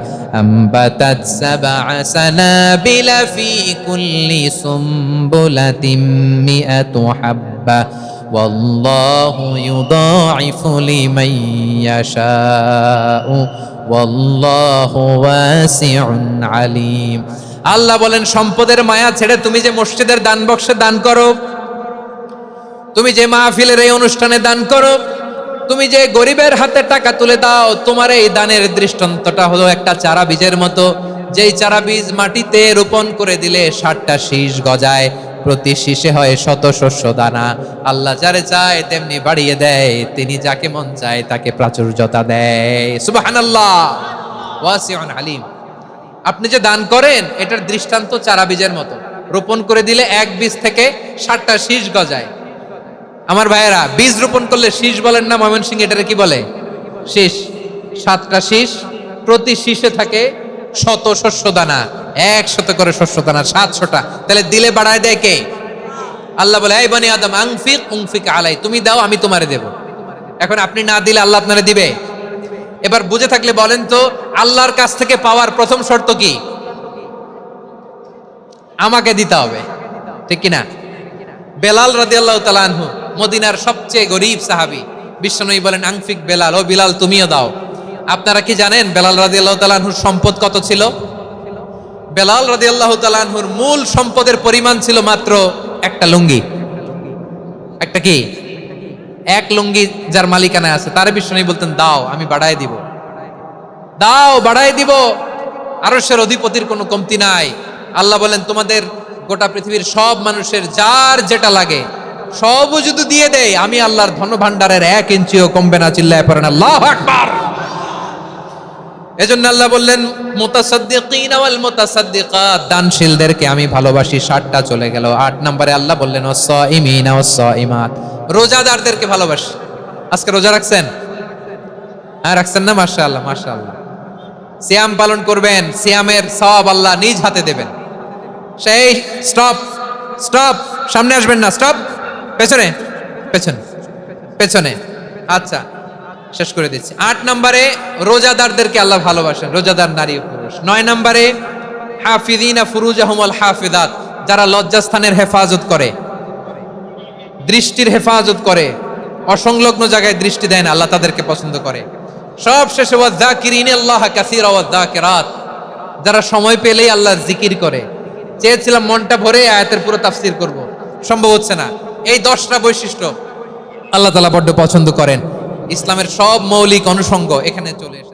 আম্বাতাত সাবআ সানাবিলা ফি কুল্লি সুমবুলাতিন মিআতু হাব্বা ওয়াল্লাহু ইউদাঈফু লিমান ইয়াশাউ ওয়াল্লাহু ওয়াসিউন আলীম। আল্লাহ বলেন, সম্পদের মায়া ছেড়ে তুমি যে মসজিদের দান বক্সে দান করো, তুমি যে মাহফিলের এই অনুষ্ঠানে দান করো, তুমি যে গরিবের হাতে টাকা তুলে দাও, তোমার এই দানের দৃষ্টান্তটা হলো একটা চারা বীজের মতো। যেই চারা বীজ মাটিতে রোপণ করে দিলে 60টা শীষ গজায়, প্রতি শীষে হয় শত শস্য দানা। আল্লাহ যারে চায় তেমনি বাড়িয়ে দেয়, তিনি যাকে মন চায় তাকে প্রাচুর্যতা দেয়। সুবহানাল্লাহ, ওয়াসিউন আলীম। আপনি যে দান করেন এটার দৃষ্টান্ত চারা বীজের মতো, রোপণ করে দিলে এক বীজ থেকে 60টা শীষ গজায়। আমার ভাইয়েরা, বীজ রোপণ করলে শীষ বলেন না? ময়মনসিংহ এটারে কি বলে? শীষ। 7টা শীষ, প্রতি শীষে থাকে শত শস্য দানা, 100 করে শস্য দানা, 700টা। তাহলে দিলে বাড়ায় দেয় কে? আল্লাহ বলে, এই বনি আদম আনফিক উনফিক আলাই, তুমি দাও আমি তোমারে দেব। এখন আপনি না দিলে আল্লাহ আপনারে দিবে? এবার বুঝে থাকলে বলেন তো, আল্লাহর কাছ থেকে পাওয়ার প্রথম শর্ত কি? আমাকে দিতে হবে, ঠিক কিনা? বেলাল রাদিয়াল্লাহু তাআলা আনহু, মদিনার সবচেয়ে গরীব সাহাবী, বিশ্বনবী বলেন, আনফিক বেলাল, ও বিলাল তুমিও দাও। আপনারা কি জানেন বেলাল রাদিয়াল্লাহু তাআলা আনহুর সম্পদ কত ছিল? বেলাল রাদিয়াল্লাহু তাআলা আনহুর মূল সম্পদের পরিমাণ ছিল মাত্র একটা লুঙ্গি। একটা কি? এক লুঙ্গি যার মালিকানায় আছে, তার বিশ্বনবী বলতেন, দাও আমি বাড়ায় দিব, দাও বাড়ায় দিব। আরশের অধিপতির কোনো কমতি নাই। আল্লাহ বলেন, তোমাদের গোটা পৃথিবীর সব মানুষের যার যেটা লাগে সবও যদি দিয়ে দেয়, আমি আল্লাহর ধন ভান্ডারের 1 ইঞ্চিও কমবে না। চিল্লায় পড়েন আল্লাহু আকবার। এজন্য আল্লাহ বললেন, মুতাসাদ্দিকিন ওয়াল মুতাসাদ্দিকাত, দানশীলদেরকে আমি ভালোবাসি। 7টা চলে গেল। 8 নম্বরে আল্লাহ বললেন, ওয়াস-সাইমিনা ওয়াস-সাইমাত, রোজাদারদেরকে ভালোবাসি। আজকে রোজা রাখছেন? হ্যাঁ, রাখছেন না? মাশাআল্লাহ মাশাআল্লাহ। সিয়াম পালন করবেন, সিয়ামের সওয়াব আল্লাহ নিজ হাতে দেবেন। সেই স্টপ স্টপ, সামনে আসবেন না, স্টপ, পেছনে পেছনে পেছনে। আচ্ছা, শেষ করে দিচ্ছি। 8 নম্বরে রোজাদারদেরকে আল্লাহ ভালোবাসেন, রোজাদার নারী ও পুরুষ। পুরুষ। 9 নম্বরে হাফিযিনা ফুরুজাহুম ওয়াল হাফিযাত, যারা লজ্জাস্থানের হেফাজত করে, দৃষ্টির হেফাজত করে, অসংলগ্ন জায়গায় দৃষ্টি দেয় না, আল্লাহ তাদেরকে পছন্দ করে। সব শেষে ওয়াযাকিরিনাল্লাহ কাসীরা ওয়াযাকিরাত, যারা সময় পেলেই আল্লাহর জিকির করে। চেয়েছিলাম মনটা ভরে আয়াতের পুরো তাফসীর করব, সম্ভব হচ্ছে না। এই 10টা বৈশিষ্ট্য আল্লাহ তাআলা বড্ড পছন্দ করেন। ইসলামের সব মৌলিক অনুষঙ্গ এখানে চলে এসেছে।